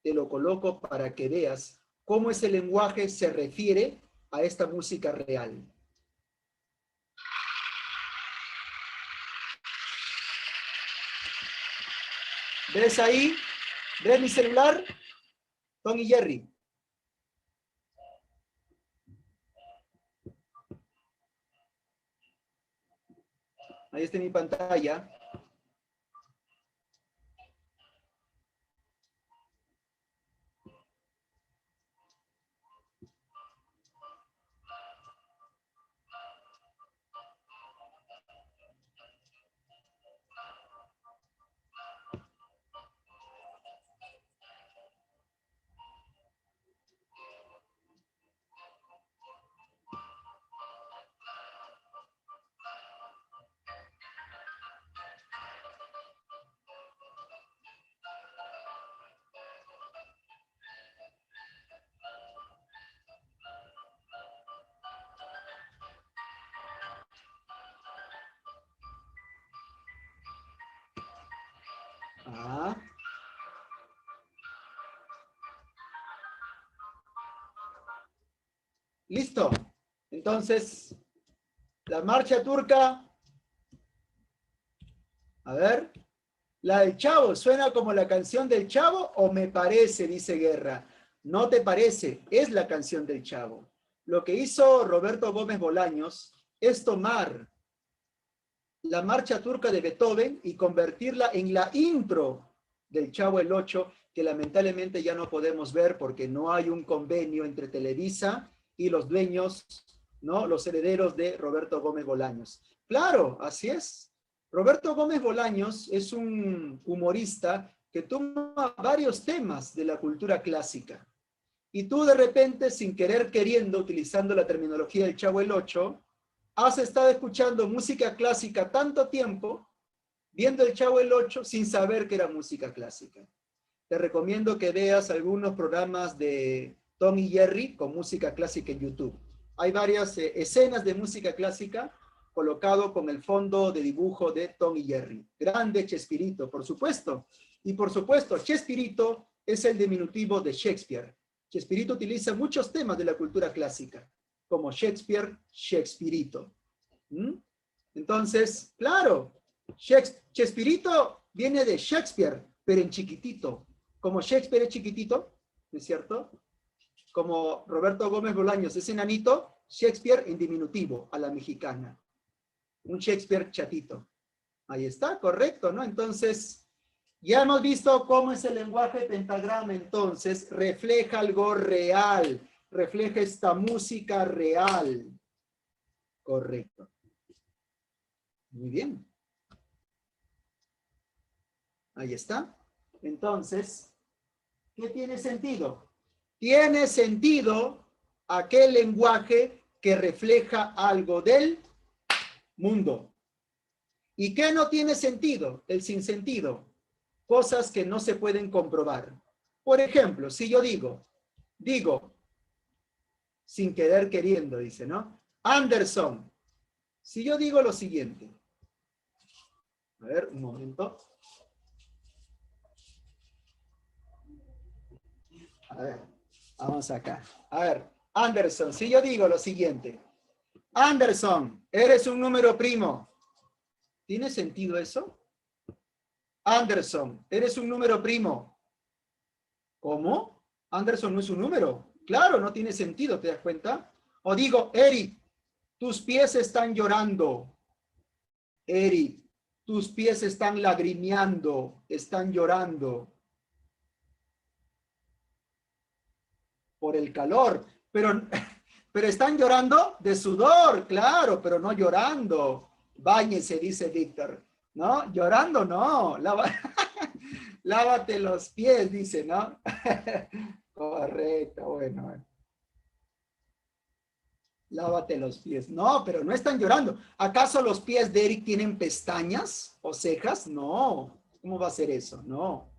Te lo coloco para que veas cómo ese lenguaje se refiere a esta música real. ¿Ves ahí? ¿Ves mi celular? Tom y Jerry. Ahí está mi pantalla. Ah. Listo. Entonces, la marcha turca. A ver. La del Chavo, ¿suena como la canción del Chavo o me parece? Dice Guerra. No te parece, es la canción del Chavo. Lo que hizo Roberto Gómez Bolaños es tomar la marcha turca de Beethoven y convertirla en la intro del Chavo el Ocho, que lamentablemente ya no podemos ver porque no hay un convenio entre Televisa y los dueños, ¿no? Los herederos de Roberto Gómez Bolaños. Claro, así es. Roberto Gómez Bolaños es un humorista que toma varios temas de la cultura clásica. Y tú de repente, sin querer queriendo, utilizando la terminología del Chavo el Ocho, has estado escuchando música clásica tanto tiempo, viendo el Chavo el Ocho, sin saber que era música clásica. Te recomiendo que veas algunos programas de Tom y Jerry con música clásica en YouTube. Hay varias escenas de música clásica colocado con el fondo de dibujo de Tom y Jerry. Grande Chespirito, por supuesto. Y por supuesto, Chespirito es el diminutivo de Shakespeare. Chespirito utiliza muchos temas de la cultura clásica, como Shakespeare, Shakespearito. ¿Mm? Entonces, claro, Chespirito viene de Shakespeare, pero en chiquitito. Como Shakespeare es chiquitito, ¿no es cierto? Como Roberto Gómez Bolaños es enanito, Shakespeare en diminutivo, a la mexicana. Un Shakespeare chatito. Ahí está, correcto, ¿no? Entonces, ya hemos visto cómo es el lenguaje pentagrama, entonces, refleja algo real, refleja esta música real. Correcto. Muy bien. Ahí está. Entonces, ¿qué tiene sentido? Tiene sentido aquel lenguaje que refleja algo del mundo. ¿Y qué no tiene sentido? El sinsentido. Cosas que no se pueden comprobar. Por ejemplo, si yo digo, sin querer queriendo, dice, ¿no? Anderson. Si yo digo lo siguiente. A ver, un momento. A ver, vamos acá. A ver, Anderson, si yo digo lo siguiente. Anderson, eres un número primo. ¿Tiene sentido eso? Anderson, eres un número primo. ¿Cómo? Anderson no es un número. Claro, no tiene sentido, ¿te das cuenta? O digo, Eric, tus pies están llorando. Eric, tus pies están lagrimeando, están llorando. Por el calor. Pero están llorando de sudor, claro, pero no llorando. Báñese, dice Víctor. ¿No? Llorando no. Lávate los pies, dice, ¿no? Correcto, bueno. Lávate los pies. No, pero no están llorando. ¿Acaso los pies de Eric tienen pestañas o cejas? No. ¿Cómo va a ser eso? No.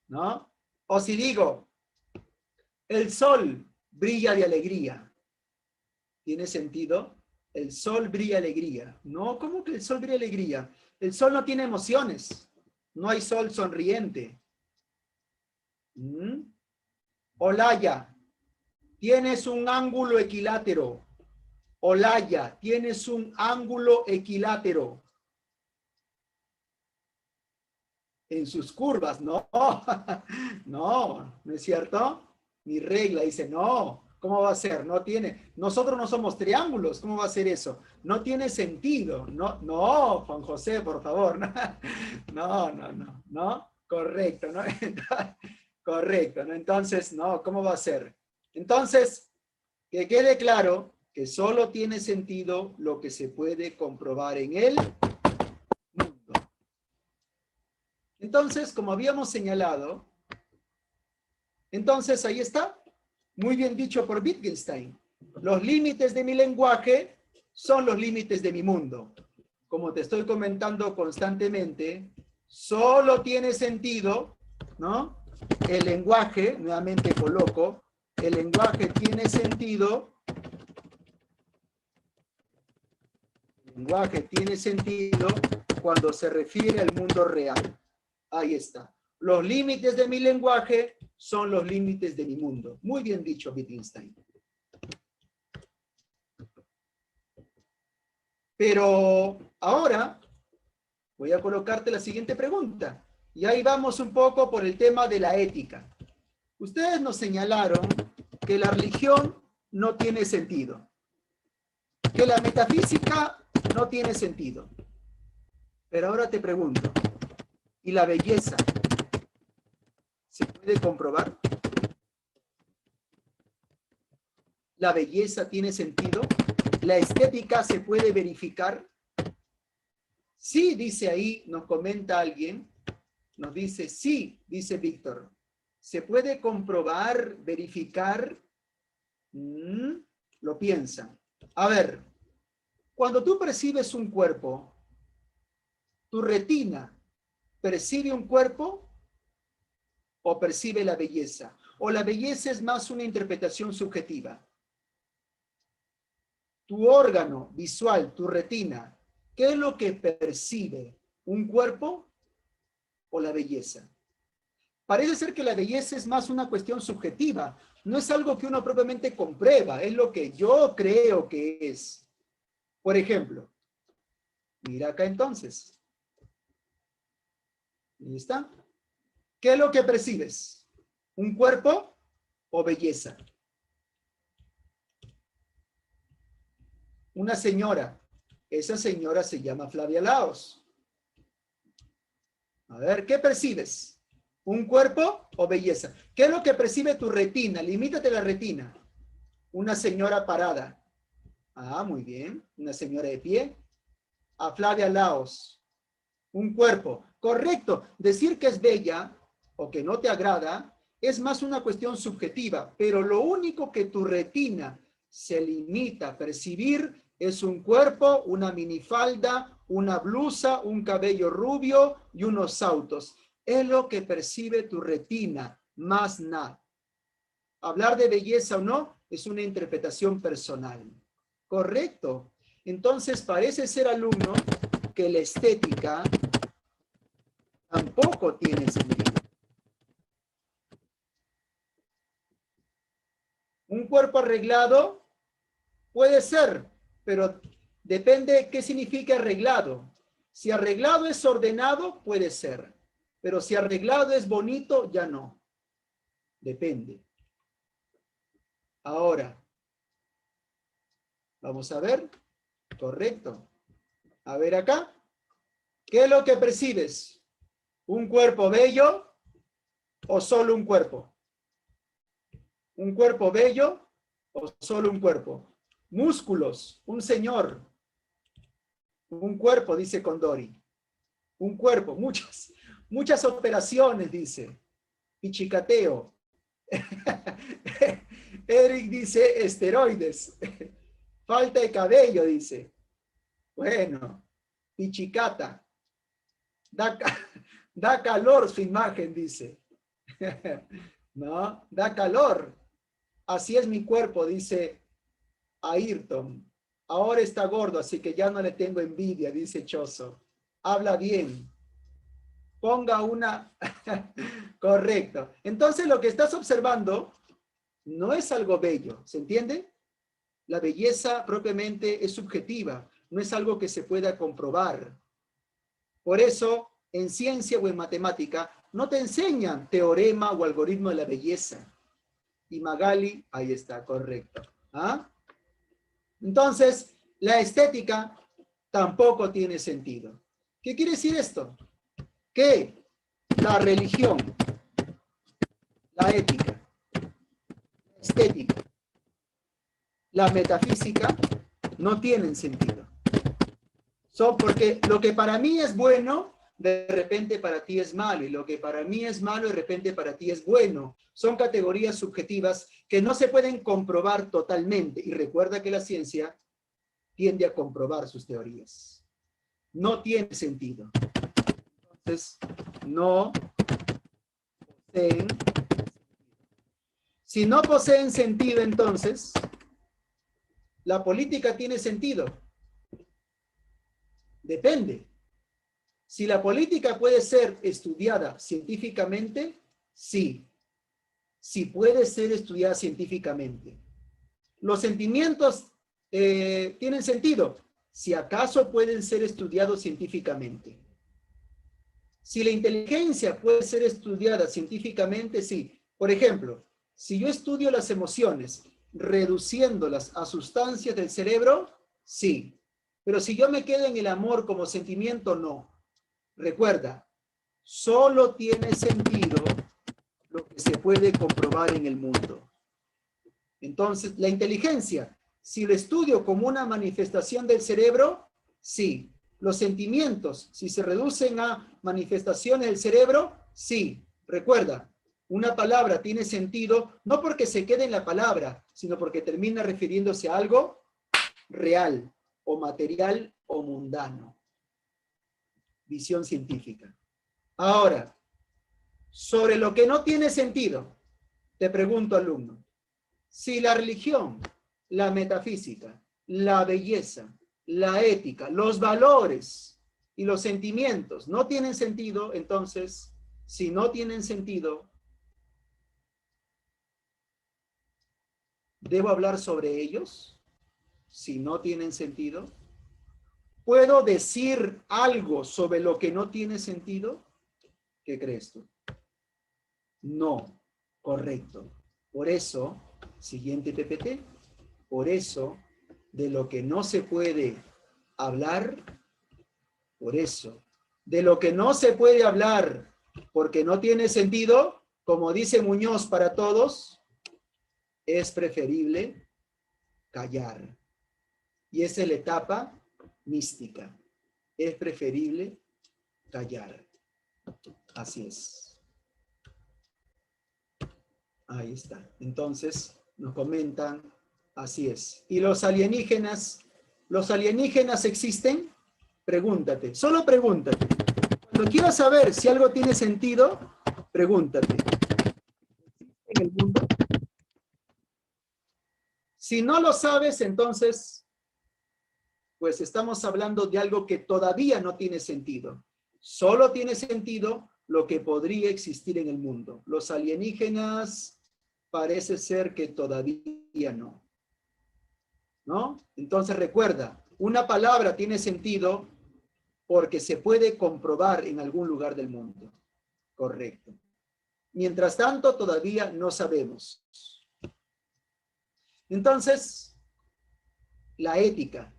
¿No? O si digo, el sol brilla de alegría. ¿Tiene sentido? El sol brilla de alegría. No, ¿cómo que el sol brilla de alegría? El sol no tiene emociones. No hay sol sonriente. Olaya, tienes un ángulo equilátero. Olaya, tienes un ángulo equilátero. en sus curvas, no, no, ¿no es cierto? Mi regla dice, no, ¿cómo va a ser? No tiene, nosotros no somos triángulos, ¿cómo va a ser eso? No tiene sentido, no, no, Juan José, por favor, no, correcto, ¿no? Correcto, ¿no? Entonces, no, ¿cómo va a ser? Entonces, que quede claro que solo tiene sentido lo que se puede comprobar en el mundo. Entonces, como habíamos señalado, entonces ahí está, muy bien dicho por Wittgenstein. Los límites de mi lenguaje son los límites de mi mundo. Como te estoy comentando constantemente, solo tiene sentido, ¿no? El lenguaje, nuevamente coloco, el lenguaje tiene sentido, el lenguaje tiene sentido cuando se refiere al mundo real. Ahí está. Los límites de mi lenguaje son los límites de mi mundo. Muy bien dicho, Wittgenstein. Pero ahora voy a colocarte la siguiente pregunta. Y ahí vamos un poco por el tema de la ética. Ustedes nos señalaron que la religión no tiene sentido, que la metafísica no tiene sentido. Pero ahora te pregunto, ¿y la belleza se puede comprobar? ¿La belleza tiene sentido? ¿La estética se puede verificar? Sí, dice ahí, nos comenta alguien, nos dice, sí, dice Víctor, ¿se puede comprobar, verificar? Lo piensan. A ver, cuando tú percibes un cuerpo, tu retina percibe un cuerpo o percibe la belleza, o la belleza es más una interpretación subjetiva. Tu órgano visual, tu retina, ¿qué es lo que percibe? ¿Un cuerpo o la belleza? Parece ser que la belleza es más una cuestión subjetiva, no es algo que uno propiamente comprueba, es lo que yo creo que es. Por ejemplo, mira acá entonces. Ahí está. ¿Qué es lo que percibes? ¿Un cuerpo o belleza? Una señora. Esa señora se llama Flavia Laos. A ver, ¿qué percibes? ¿Un cuerpo o belleza? ¿Qué es lo que percibe tu retina? Limítate la retina. Una señora parada. Ah, muy bien. Una señora de pie. A Flavia Laos. Un cuerpo. Correcto. Decir que es bella o que no te agrada es más una cuestión subjetiva, pero lo único que tu retina se limita a percibir es un cuerpo, una minifalda, una blusa, un cabello rubio y unos autos. Es lo que percibe tu retina, más nada. Hablar de belleza o no es una interpretación personal. Correcto. Entonces parece ser, alumno, que la estética tampoco tiene sentido. Un cuerpo arreglado puede ser, pero depende qué significa arreglado. Si arreglado es ordenado, puede ser. Pero si arreglado es bonito, ya no. Depende. Ahora, vamos a ver. Correcto. A ver acá. ¿Qué es lo que percibes? ¿Un cuerpo bello o solo un cuerpo? ¿Un cuerpo bello o solo un cuerpo? Músculos, un señor. Un cuerpo, dice Condori. Un cuerpo, muchas operaciones, dice. Pichicateo. Eric dice esteroides. Falta de cabello, dice. Bueno, pichicata. Da calor su imagen, dice. ¿No? Da calor. Así es mi cuerpo, dice Ayrton. Ahora está gordo, así que ya no le tengo envidia, dice Choso. Habla bien. Ponga una... Correcto. Entonces lo que estás observando no es algo bello, ¿se entiende? La belleza propiamente es subjetiva, no es algo que se pueda comprobar. Por eso en ciencia o en matemática, no te enseñan teorema o algoritmo de la belleza. Y Magali, ahí está, correcto. ¿Ah? Entonces, la estética tampoco tiene sentido. ¿Qué quiere decir esto? Que la religión, la ética, la estética, la metafísica no tienen sentido. Porque lo que para mí es bueno, de repente para ti es malo, y lo que para mí es malo, de repente para ti es bueno. Son categorías subjetivas que no se pueden comprobar totalmente. Y recuerda que la ciencia tiende a comprobar sus teorías. No tiene sentido. Entonces, no poseen. Si no poseen sentido, entonces, la política tiene sentido. Depende. Si la política puede ser estudiada científicamente, sí. Sí puede ser estudiada científicamente. Los sentimientos tienen sentido, si acaso pueden ser estudiados científicamente. Si la inteligencia puede ser estudiada científicamente, sí. Por ejemplo, si yo estudio las emociones reduciéndolas a sustancias del cerebro, sí. Pero si yo me quedo en el amor como sentimiento, no. Recuerda, solo tiene sentido lo que se puede comprobar en el mundo. Entonces, la inteligencia, si lo estudio como una manifestación del cerebro, sí. Los sentimientos, si se reducen a manifestaciones del cerebro, sí. Recuerda, una palabra tiene sentido no porque se quede en la palabra, sino porque termina refiriéndose a algo real, o material, o mundano. Visión científica. Ahora, sobre lo que no tiene sentido, te pregunto, alumno, si la religión, la metafísica, la belleza, la ética, los valores y los sentimientos no tienen sentido, entonces, si no tienen sentido, ¿debo hablar sobre ellos? Si no tienen sentido. ¿Puedo decir algo sobre lo que no tiene sentido? ¿Qué crees tú? No, correcto. Por eso, siguiente PPT, por eso, de lo que no se puede hablar, por eso, de lo que no se puede hablar porque no tiene sentido, como dice Muñoz para todos, es preferible callar. Y esa es la etapa mística. Es preferible callar. Así es. Ahí está. Entonces, nos comentan, así es. ¿Y los alienígenas existen? Pregúntate, solo pregúntate. Cuando quieras saber si algo tiene sentido, pregúntate. ¿En el mundo? Si no lo sabes, entonces, pues estamos hablando de algo que todavía no tiene sentido. Solo tiene sentido lo que podría existir en el mundo. Los alienígenas parece ser que todavía no. ¿No? Entonces recuerda, una palabra tiene sentido porque se puede comprobar en algún lugar del mundo. Correcto. Mientras tanto, todavía no sabemos. Entonces, la ética,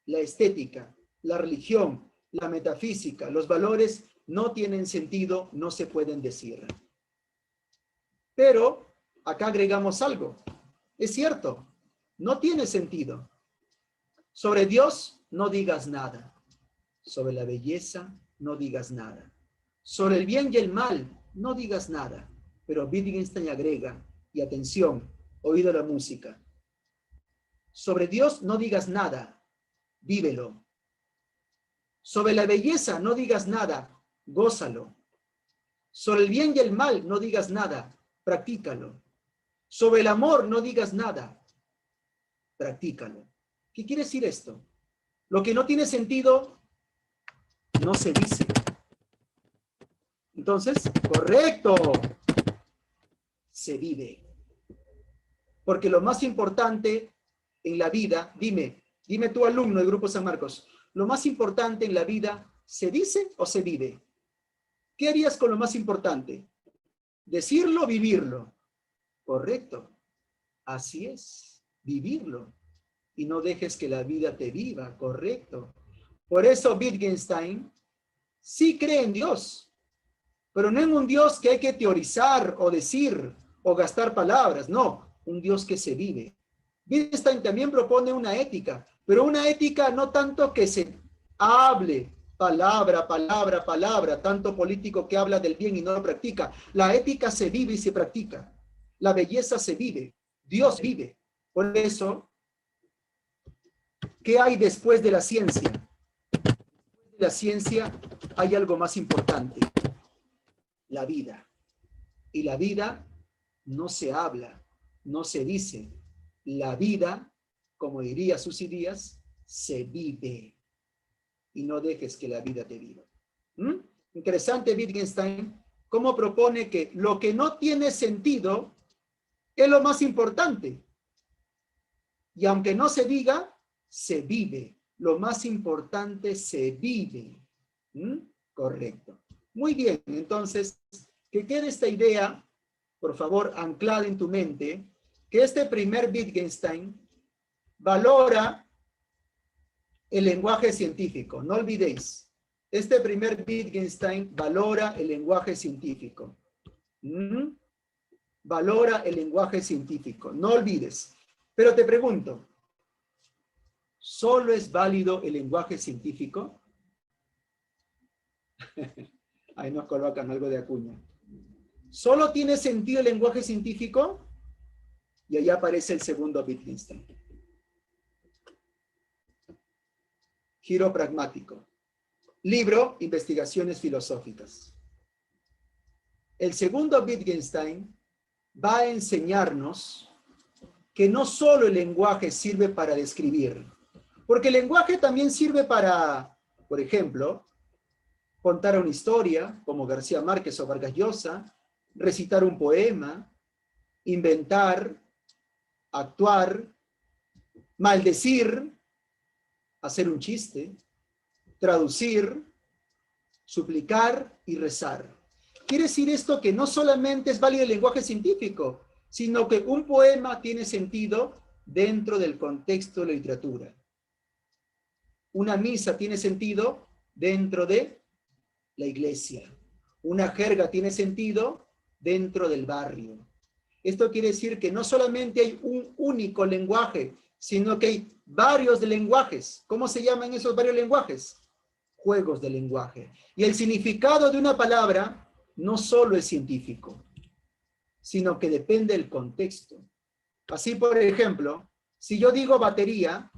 la estética, la religión, la metafísica, los valores no tienen sentido, no se pueden decir. Pero acá agregamos algo. Es cierto, no tiene sentido. Sobre Dios no digas nada. Sobre la belleza no digas nada. Sobre el bien y el mal no digas nada. Pero Wittgenstein agrega, y atención, oído la música. Sobre Dios no digas nada, vívelo. Sobre la belleza no digas nada, gózalo. Sobre el bien y el mal no digas nada, practícalo. Sobre el amor no digas nada, practícalo. ¿Qué quiere decir esto? Lo que no tiene sentido no se dice. Entonces, correcto, se vive. Porque lo más importante en la vida, dime tú alumno del Grupo San Marcos, lo más importante en la vida, ¿se dice o se vive? ¿Qué harías con lo más importante? Decirlo, vivirlo. Correcto. Así es, vivirlo. Y no dejes que la vida te viva, correcto. Por eso Wittgenstein sí cree en Dios, pero no en un Dios que hay que teorizar o decir o gastar palabras, no, un Dios que se vive. Wittgenstein también propone una ética, pero una ética no tanto que se hable palabra, palabra, palabra, tanto político que habla del bien y no lo practica. La ética se vive y se practica. La belleza se vive, Dios vive. Por eso, ¿qué hay después de la ciencia? Después de la ciencia hay algo más importante, la vida. Y la vida no se habla, no se dice. La vida, como diría Susy Díaz, se vive. Y no dejes que la vida te viva. Interesante Wittgenstein, cómo propone que lo que no tiene sentido es lo más importante. Y aunque no se diga, se vive. Lo más importante se vive. Correcto. Muy bien, entonces, que quede esta idea, por favor, anclada en tu mente, que este primer Wittgenstein valora el lenguaje científico. No olvidéis, este primer Wittgenstein valora el lenguaje científico. Valora el lenguaje científico. No olvides. Pero te pregunto, ¿solo es válido el lenguaje científico? Ahí nos colocan algo de Acuña. ¿Solo tiene sentido el lenguaje científico? Y ahí aparece el segundo Wittgenstein. Giro pragmático. Libro, Investigaciones filosóficas. El segundo Wittgenstein va a enseñarnos que no solo el lenguaje sirve para describir, porque el lenguaje también sirve para, por ejemplo, contar una historia, como García Márquez o Vargas Llosa, recitar un poema, inventar, actuar, maldecir, hacer un chiste, traducir, suplicar y rezar. Quiere decir esto que no solamente es válido el lenguaje científico, sino que un poema tiene sentido dentro del contexto de la literatura. Una misa tiene sentido dentro de la iglesia. Una jerga tiene sentido dentro del barrio. Esto quiere decir que no solamente hay un único lenguaje, sino que hay varios lenguajes. ¿Cómo se llaman esos varios lenguajes? Juegos de lenguaje. Y el significado de una palabra no solo es científico, sino que depende del contexto. Así, por ejemplo, si yo digo batería,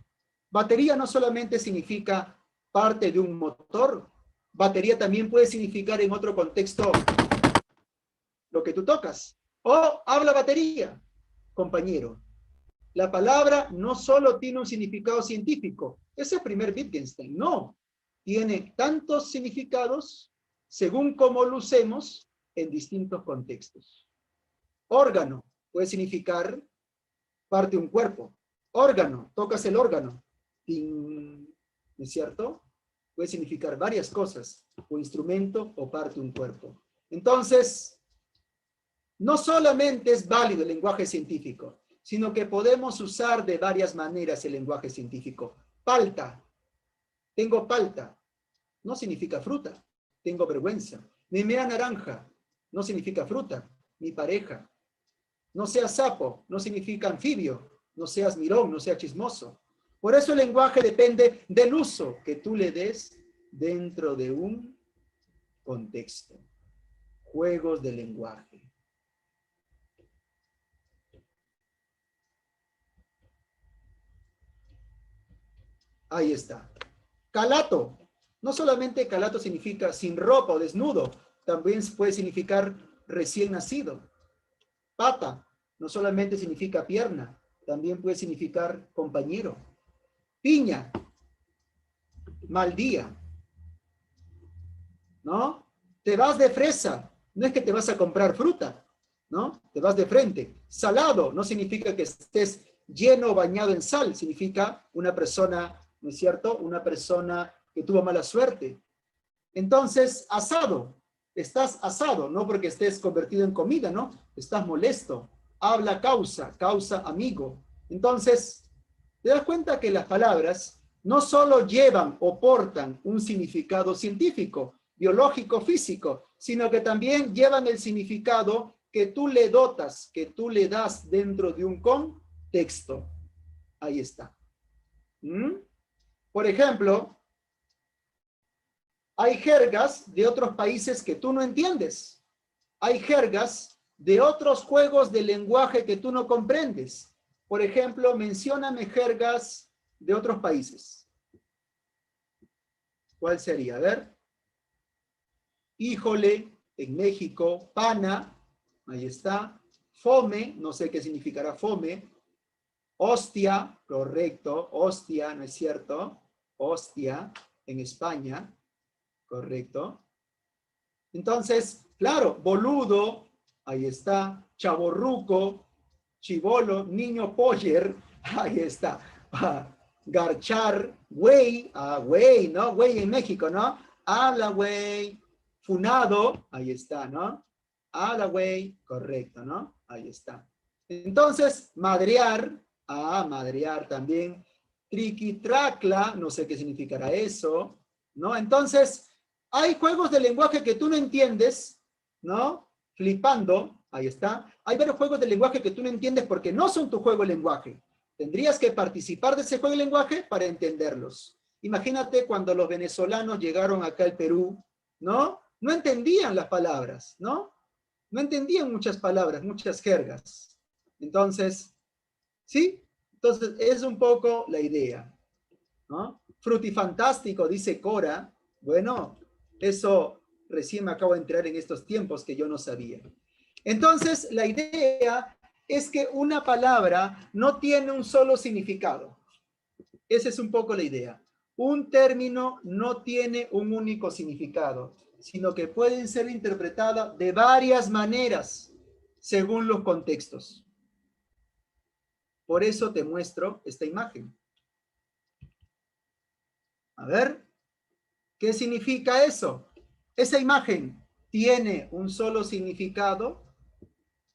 batería no solamente significa parte de un motor, batería también puede significar en otro contexto lo que tú tocas. O habla batería, compañero. La palabra no solo tiene un significado científico, es el primer Wittgenstein, no. Tiene tantos significados según cómo lo usemos en distintos contextos. Órgano puede significar parte de un cuerpo. Órgano, tocas el órgano. ¿No es cierto? Puede significar varias cosas, o instrumento o parte de un cuerpo. Entonces, no solamente es válido el lenguaje científico, sino que podemos usar de varias maneras el lenguaje científico. Palta. Tengo palta. No significa fruta. Tengo vergüenza. Mi media naranja. No significa fruta. Mi pareja. No seas sapo. No significa anfibio. No seas mirón. No seas chismoso. Por eso el lenguaje depende del uso que tú le des dentro de un contexto. Juegos de lenguaje. Ahí está. Calato. No solamente calato significa sin ropa o desnudo, también puede significar recién nacido. Pata. No solamente significa pierna, también puede significar compañero. Piña. Mal día. ¿No? Te vas de fresa. No es que te vas a comprar fruta, ¿no? Te vas de frente. Salado no significa que estés lleno o bañado en sal, significa una persona, ¿no es cierto? Una persona que tuvo mala suerte. Entonces, asado. estás asado, no porque estés convertido en comida, ¿no? Estás molesto. Habla causa, causa amigo. Entonces, te das cuenta que las palabras no solo llevan o portan un significado científico, biológico, físico, sino que también llevan el significado que tú le dotas, que tú le das dentro de un contexto. Ahí está. ¿Mm? Por ejemplo, hay jergas de otros países que tú no entiendes. Hay jergas de otros juegos de lenguaje que tú no comprendes. Por ejemplo, mencióname jergas de otros países. ¿Cuál sería? A ver. Híjole, en México. Pana, ahí está. Fome, no sé qué significará fome. Hostia, correcto. Hostia, ¿no es cierto? Hostia, en España, correcto. Entonces, claro, boludo, ahí está. Chaborruco, chivolo, niño poller, ahí está. Garchar, güey, güey, ¿no? Güey en México, ¿no? Habla, güey. Funado, ahí está, ¿no? Habla, güey, correcto, ¿no? Ahí está. Entonces, madrear, madrear también. Triquitracla, no sé qué significará eso, ¿no? Entonces, hay juegos de lenguaje que tú no entiendes, ¿no? Flipando, ahí está. Hay varios juegos de lenguaje que tú no entiendes porque no son tu juego de lenguaje. Tendrías que participar de ese juego de lenguaje para entenderlos. Imagínate cuando los venezolanos llegaron acá al Perú, ¿no? No entendían las palabras, ¿no? No entendían muchas palabras, muchas jergas. Entonces, ¿sí? Entonces, es un poco la idea, ¿no? Frutifantástico, dice Cora. Bueno, eso recién me acabo de enterar en estos tiempos que yo no sabía. Entonces, la idea es que una palabra no tiene un solo significado. Esa es un poco la idea. Un término no tiene un único significado, sino que pueden ser interpretadas de varias maneras según los contextos. Por eso te muestro esta imagen. A ver, ¿qué significa eso? Esa imagen tiene un solo significado,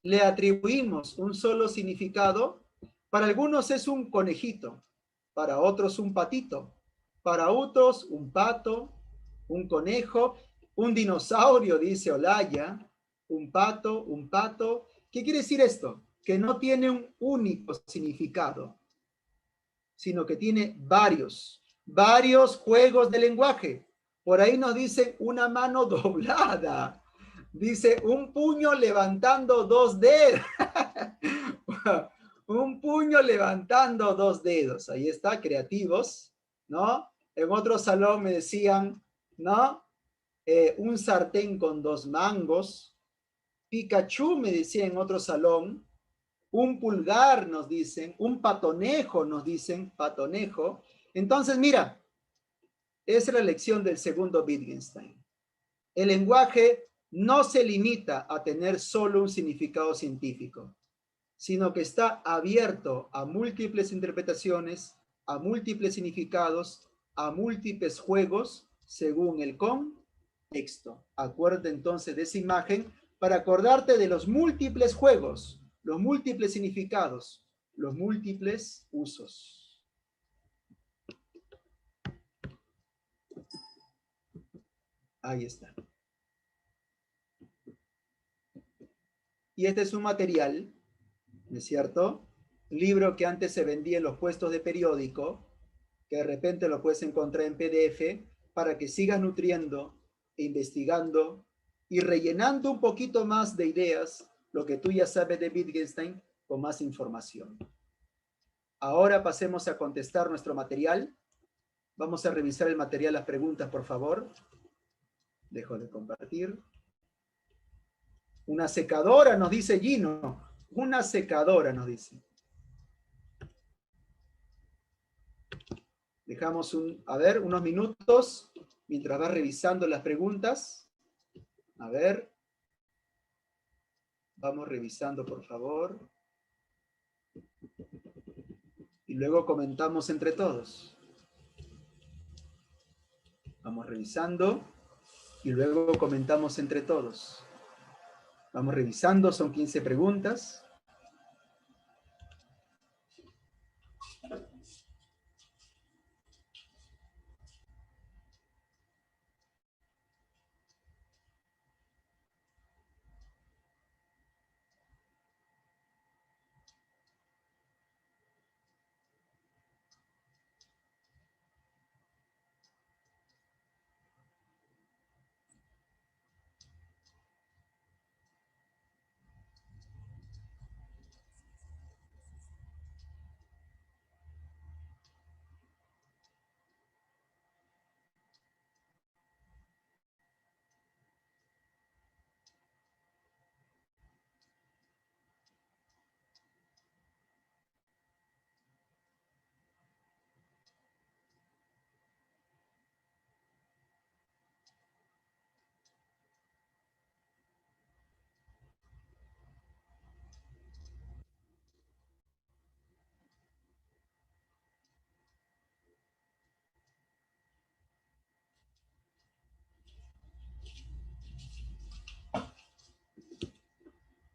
le atribuimos un solo significado. Para algunos es un conejito, para otros un patito, para otros un pato, un conejo, un dinosaurio, dice Olaya, un pato. ¿Qué quiere decir esto? Que no tiene un único significado, sino que tiene varios juegos de lenguaje. Por ahí nos dice una mano doblada. Dice un puño levantando dos dedos. Un puño levantando dos dedos. Ahí está, creativos, ¿no? En otro salón me decían, ¿no? Un sartén con dos mangos. Pikachu me decía en otro salón. Un pulgar nos dicen, un patonejo nos dicen, patonejo. Entonces, mira, es la lección del segundo Wittgenstein. El lenguaje no se limita a tener solo un significado científico, sino que está abierto a múltiples interpretaciones, a múltiples significados, a múltiples juegos según el contexto. Acuérdate entonces de esa imagen para acordarte de los múltiples juegos, los múltiples significados, los múltiples usos. Ahí está. Y este es un material, ¿no es cierto? Libro que antes se vendía en los puestos de periódico, que de repente lo puedes encontrar en PDF, para que sigas nutriendo, e investigando y rellenando un poquito más de ideas, lo que tú ya sabes de Wittgenstein, con más información. Ahora pasemos a contestar nuestro material. Vamos a revisar el material, las preguntas, por favor. Dejo de compartir. Una secadora, nos dice Gino. Una secadora, nos dice. Dejamos unos minutos mientras va revisando las preguntas. A ver. Vamos revisando, por favor. Y luego comentamos entre todos. Vamos revisando. y luego comentamos entre todos. Vamos revisando, son 15 preguntas.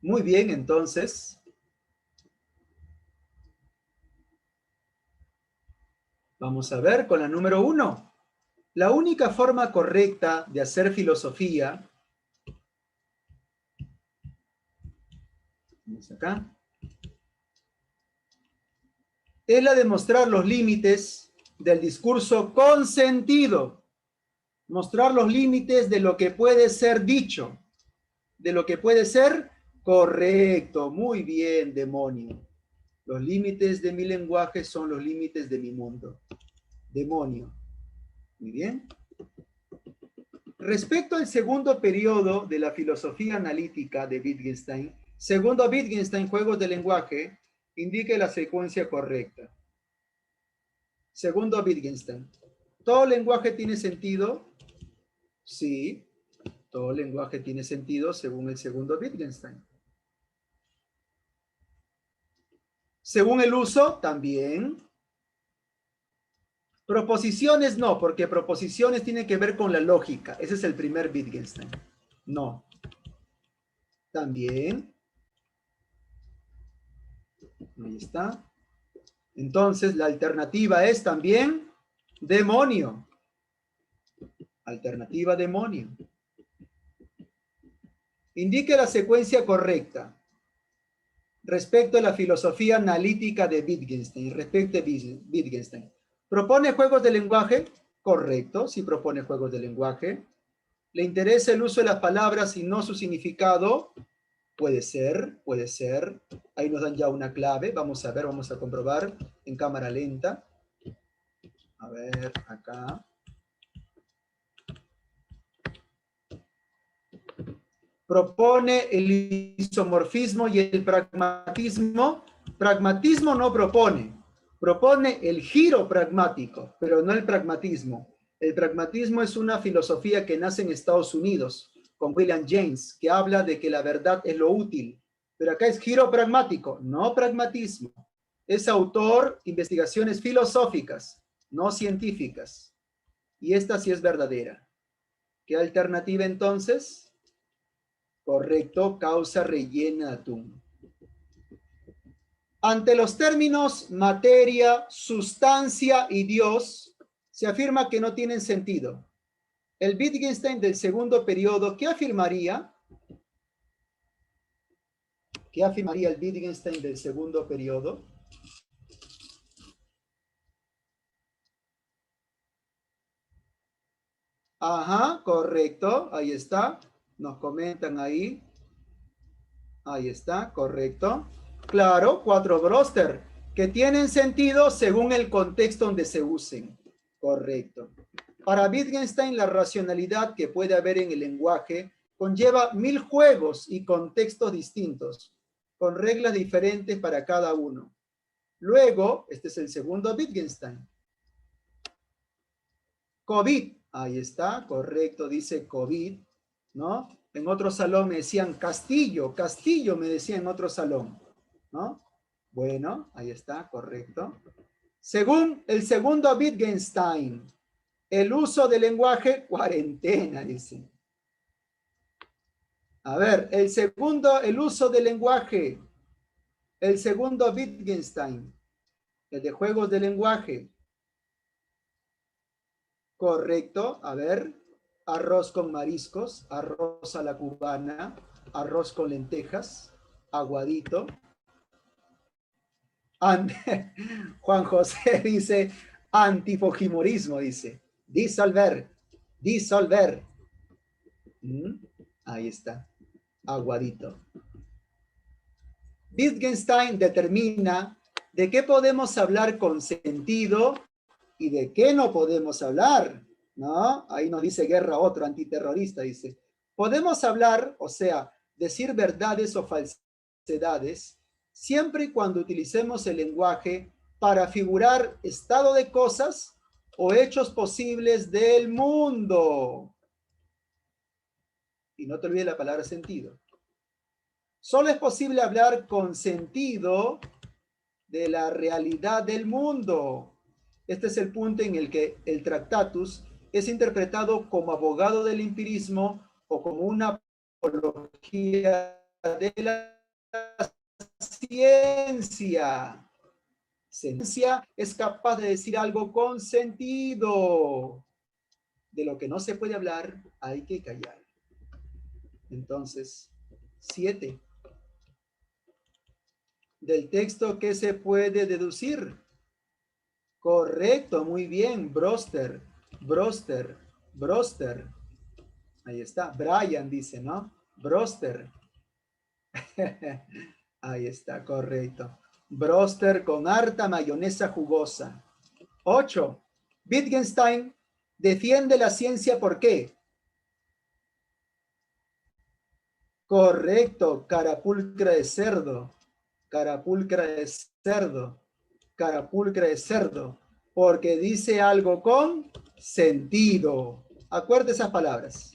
Muy bien, entonces. Vamos a ver con la número 1. La única forma correcta de hacer filosofía, vamos acá, es la de mostrar los límites del discurso con sentido. Mostrar los límites de lo que puede ser dicho, de lo que puede ser correcto. Muy bien, demonio. Los límites de mi lenguaje son los límites de mi mundo. Demonio. Muy bien. Respecto al segundo periodo de la filosofía analítica de Wittgenstein, segundo Wittgenstein, juegos de lenguaje, indique la secuencia correcta. Segundo Wittgenstein. ¿Todo lenguaje tiene sentido? Sí, todo lenguaje tiene sentido según el segundo Wittgenstein. Según el uso, también. Proposiciones no, porque proposiciones tienen que ver con la lógica. Ese es el primer Wittgenstein. No. También. Ahí está. Entonces, la alternativa es también demonio. Alternativa demonio. Indique la secuencia correcta respecto a la filosofía analítica de Wittgenstein. Respecto a Wittgenstein. ¿Propone juegos de lenguaje? Correcto, sí propone juegos de lenguaje. ¿Le interesa el uso de las palabras y no su significado? Puede ser, puede ser. Ahí nos dan ya una clave. Vamos a ver, vamos a comprobar en cámara lenta. A ver, acá. Propone el isomorfismo y el pragmatismo. Pragmatismo no propone. Propone el giro pragmático, pero no el pragmatismo. El pragmatismo es una filosofía que nace en Estados Unidos con William James, que habla de que la verdad es lo útil. Pero acá es giro pragmático, no pragmatismo. Es autor investigaciones filosóficas, no científicas. Y esta sí es verdadera. ¿Qué alternativa entonces? Correcto, causa rellena atún. Ante los términos materia, sustancia y Dios, se afirma que no tienen sentido. El Wittgenstein del segundo periodo, ¿qué afirmaría? ¿Qué afirmaría el Wittgenstein del segundo periodo? Ajá, correcto, ahí está. Nos comentan ahí. Ahí está, correcto. Claro, 4 Broster, que tienen sentido según el contexto donde se usen. Correcto. Para Wittgenstein, la racionalidad que puede haber en el lenguaje conlleva 1000 juegos y contextos distintos, con reglas diferentes para cada uno. Luego, este es el segundo Wittgenstein. COVID, ahí está, correcto, dice COVID, ¿no? En otro salón me decían Castillo, Castillo me decían en otro salón, ¿no? Bueno, ahí está, correcto. Según el segundo Wittgenstein, el uso del lenguaje, cuarentena, dice. A ver, el segundo, el uso del lenguaje. El segundo, Wittgenstein, el de juegos de lenguaje. Correcto, a ver, arroz con mariscos, arroz a la cubana, arroz con lentejas, aguadito. Juan José dice, antifujimorismo, dice, disolver, disolver. Ahí está, aguadito. Wittgenstein determina de qué podemos hablar con sentido y de qué no podemos hablar, ¿no? Ahí nos dice Guerra, otro antiterrorista, dice, podemos hablar, o sea, decir verdades o falsedades, siempre y cuando utilicemos el lenguaje para figurar estado de cosas o hechos posibles del mundo. Y no te olvides la palabra sentido. Solo es posible hablar con sentido de la realidad del mundo. Este es el punto en el que el Tractatus es interpretado como abogado del empirismo o como una apología de la ciencia. Ciencia es capaz de decir algo con sentido. De lo que no se puede hablar, hay que callar. Entonces, 7. Del texto, ¿qué se puede deducir? Correcto, muy bien. Broster, Broster, Broster. Ahí está. Brian dice, ¿no? Broster. Ahí está, correcto. Broster con harta mayonesa jugosa. 8. Wittgenstein defiende la ciencia, ¿por qué? Correcto, carapulcra de cerdo. Carapulcra de cerdo. Carapulcra de cerdo. Porque dice algo con sentido. Acuerde esas palabras.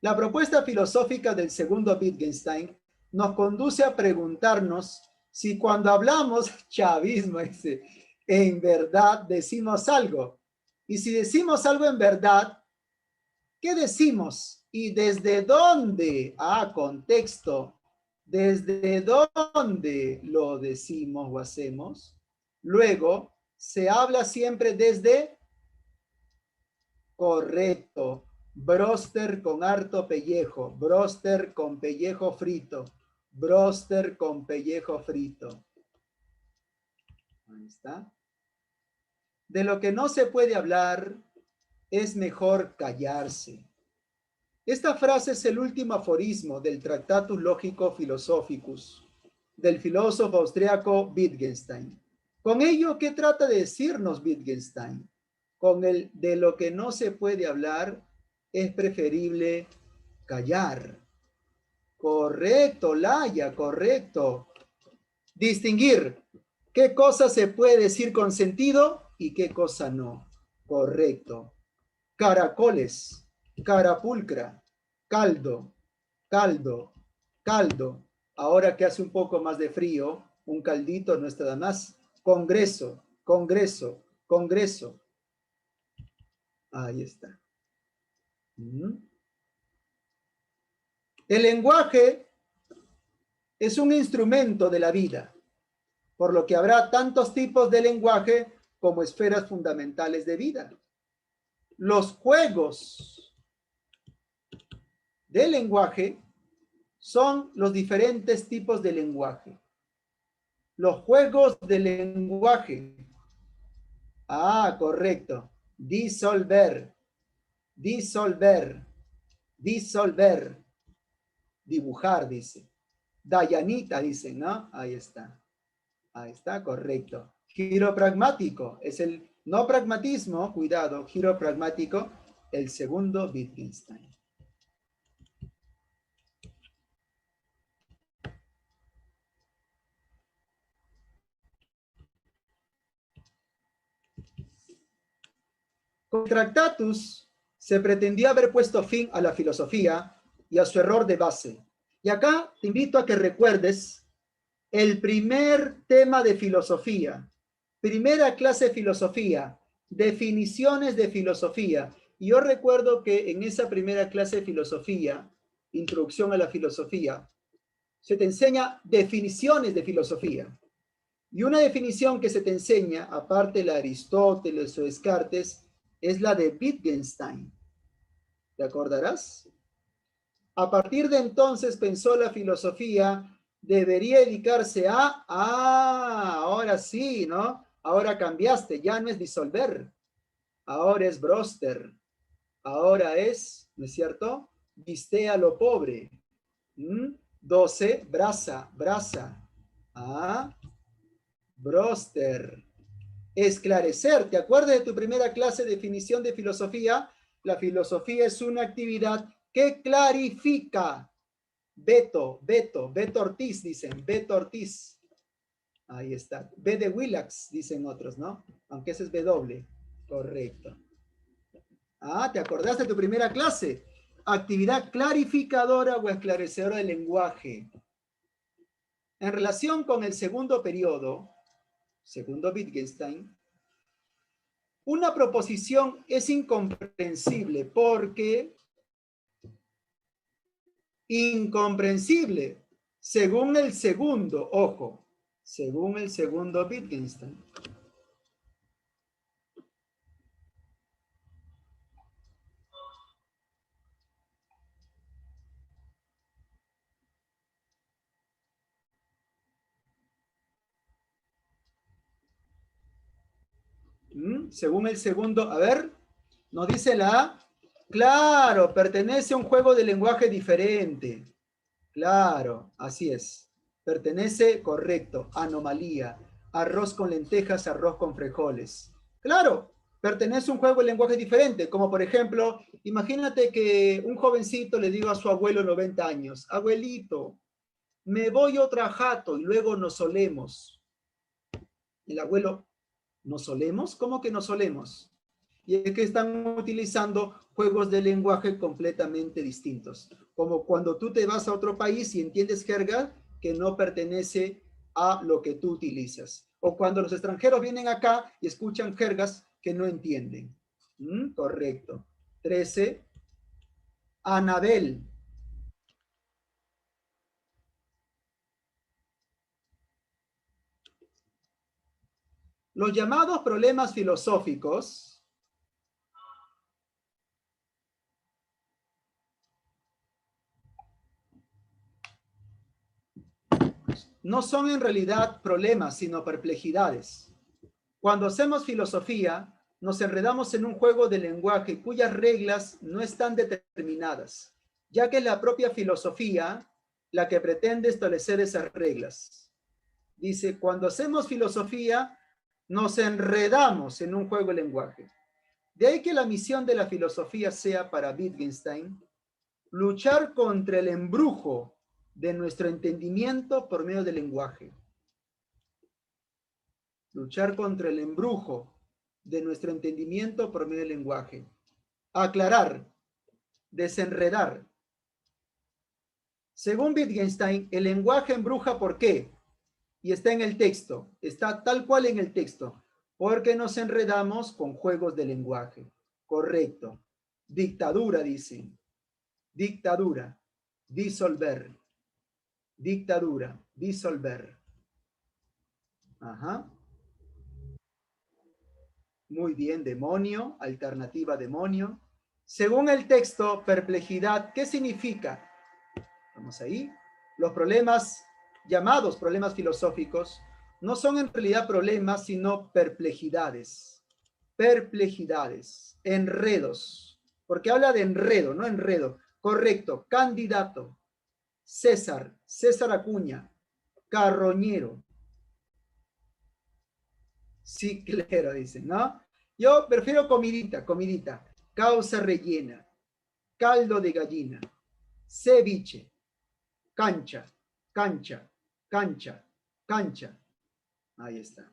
La propuesta filosófica del segundo Wittgenstein nos conduce a preguntarnos si cuando hablamos chavismo, en verdad decimos algo. Y si decimos algo en verdad, ¿qué decimos? ¿Y desde dónde? Contexto. ¿Desde dónde lo decimos o hacemos? Luego, se habla siempre desde correcto. Broster con harto pellejo. Broster con pellejo frito. Broster con pellejo frito. Ahí está. De lo que no se puede hablar, es mejor callarse. Esta frase es el último aforismo del Tractatus Logico Philosophicus del filósofo austriaco Wittgenstein. Con ello, ¿qué trata de decirnos Wittgenstein? Con el de lo que no se puede hablar, es preferible callar. Correcto, Laia, correcto. Distinguir qué cosa se puede decir con sentido y qué cosa no. Correcto. Caracoles, carapulcra, caldo, caldo, caldo. Ahora que hace un poco más de frío, un caldito no está nada más. Congreso, congreso, congreso. Ahí está. El lenguaje es un instrumento de la vida, por lo que habrá tantos tipos de lenguaje como esferas fundamentales de vida. Los juegos del lenguaje son los diferentes tipos de lenguaje. Los juegos de lenguaje. Correcto. Disolver, disolver, disolver. Dibujar, dice. Dayanita, dice, ¿no? Ahí está, correcto. Giro pragmático, es el no pragmatismo, cuidado, giro pragmático, el segundo Wittgenstein. Con Tractatus se pretendía haber puesto fin a la filosofía y a su error de base. Y acá te invito a que recuerdes el primer tema de filosofía, primera clase de filosofía, definiciones de filosofía. Y yo recuerdo que en esa primera clase de filosofía introducción a la filosofía, se te enseña definiciones de filosofía. Y una definición que se te enseña, aparte de la de Aristóteles o Descartes, es la de Wittgenstein. ¿Te acordarás? A partir de entonces pensó la filosofía debería dedicarse ahora sí, ¿no? Ahora cambiaste, ya no es disolver, ahora es broster, ahora es, ¿no es cierto? Viste a lo pobre. 12, brasa, broster. Esclarecer, ¿te acuerdas de tu primera clase de definición de filosofía? La filosofía es una actividad que clarifica. Beto Ortiz, dicen, Beto Ortiz. Ahí está. B de Willax, dicen otros, ¿no? Aunque ese es W. Correcto. ¿Te acordaste de tu primera clase? Actividad clarificadora o esclarecedora del lenguaje. En relación con el segundo periodo, segundo Wittgenstein, una proposición es incomprensible porque incomprensible según el segundo, ojo, según el segundo Wittgenstein. Según el segundo, a ver, nos dice la A. Claro, pertenece a un juego de lenguaje diferente. Claro, así es. Pertenece, correcto, anomalía. Arroz con lentejas, arroz con frijoles. Claro, pertenece a un juego de lenguaje diferente, como por ejemplo, imagínate que un jovencito le diga a su abuelo 90 años, abuelito, me voy otra jato y luego nos solemos. El abuelo, ¿nos solemos? ¿Cómo que nos solemos? Y es que están utilizando juegos de lenguaje completamente distintos. Como cuando tú te vas a otro país y entiendes jerga que no pertenece a lo que tú utilizas. O cuando los extranjeros vienen acá y escuchan jergas que no entienden. Correcto. 13. Anabel. Los llamados problemas filosóficos no son en realidad problemas, sino perplejidades. Cuando hacemos filosofía, nos enredamos en un juego de lenguaje cuyas reglas no están determinadas, ya que es la propia filosofía la que pretende establecer esas reglas. Dice, cuando hacemos filosofía, nos enredamos en un juego de lenguaje. De ahí que la misión de la filosofía sea para Wittgenstein luchar contra el embrujo de nuestro entendimiento por medio del lenguaje. Luchar contra el embrujo de nuestro entendimiento por medio del lenguaje. Aclarar, desenredar. Según Wittgenstein, el lenguaje embruja ¿por qué? Y está en el texto, está tal cual en el texto, porque nos enredamos con juegos de lenguaje. Correcto. Dictadura, dicen. Dictadura, disolver. Dictadura, disolver. Ajá. Muy bien, demonio, alternativa demonio. Según el texto, perplejidad, ¿qué significa? Vamos ahí. Los problemas, llamados problemas filosóficos, no son en realidad problemas, sino perplejidades. Perplejidades, enredos. Porque habla de enredo, no enredo. Correcto, candidato. César, César Acuña, carroñero. Sí, claro, dicen, ¿no? Yo prefiero comidita, comidita. Causa rellena, caldo de gallina, ceviche, cancha, cancha, cancha, cancha. Ahí está.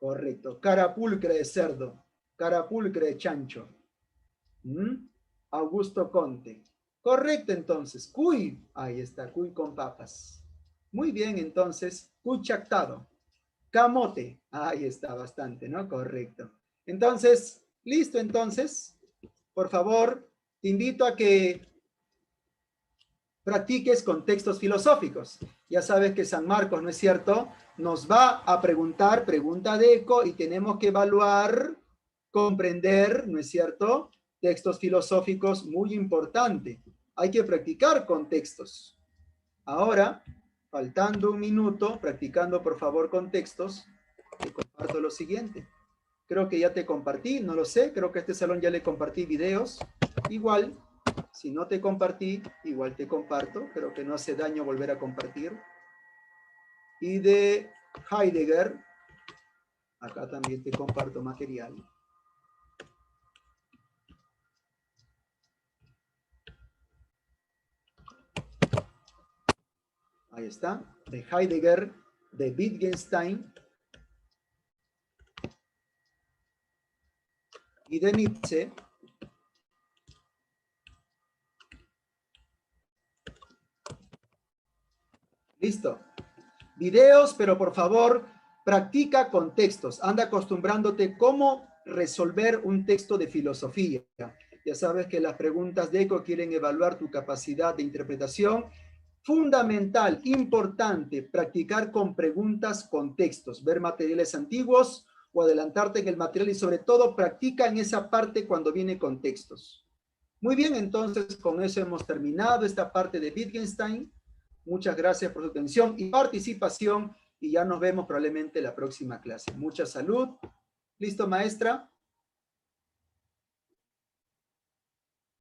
Correcto. Carapulcre de cerdo, carapulcre de chancho. Augusto Conte. Correcto, entonces. Cuy. Ahí está, cuy con papas. Muy bien, entonces. Cuy chactado. Camote. Ahí está, bastante, ¿no? Correcto. Entonces, listo, entonces. Por favor, te invito a que practiques con textos filosóficos. Ya sabes que San Marcos, ¿no es cierto?, nos va a preguntar, pregunta de eco, y tenemos que evaluar, comprender, ¿no es cierto?, textos filosóficos, muy importante. Hay que practicar con textos. Ahora, faltando un minuto, practicando por favor con textos, te comparto lo siguiente. Creo que ya te compartí, no lo sé, creo que a este salón ya le compartí videos. Igual, si no te compartí, igual te comparto, creo que no hace daño volver a compartir. Y de Heidegger, acá también te comparto material. Ahí está, de Heidegger, de Wittgenstein y de Nietzsche. Listo. Videos, pero por favor, practica con textos. Anda acostumbrándote cómo resolver un texto de filosofía. Ya sabes que las preguntas de ECO quieren evaluar tu capacidad de interpretación. Fundamental, importante, practicar con preguntas con textos. Ver materiales antiguos o adelantarte en el material y sobre todo practica en esa parte cuando viene con textos. Muy bien, entonces con eso hemos terminado esta parte de Wittgenstein. Muchas gracias por su atención y participación y ya nos vemos probablemente la próxima clase. Mucha salud. ¿Listo, maestra?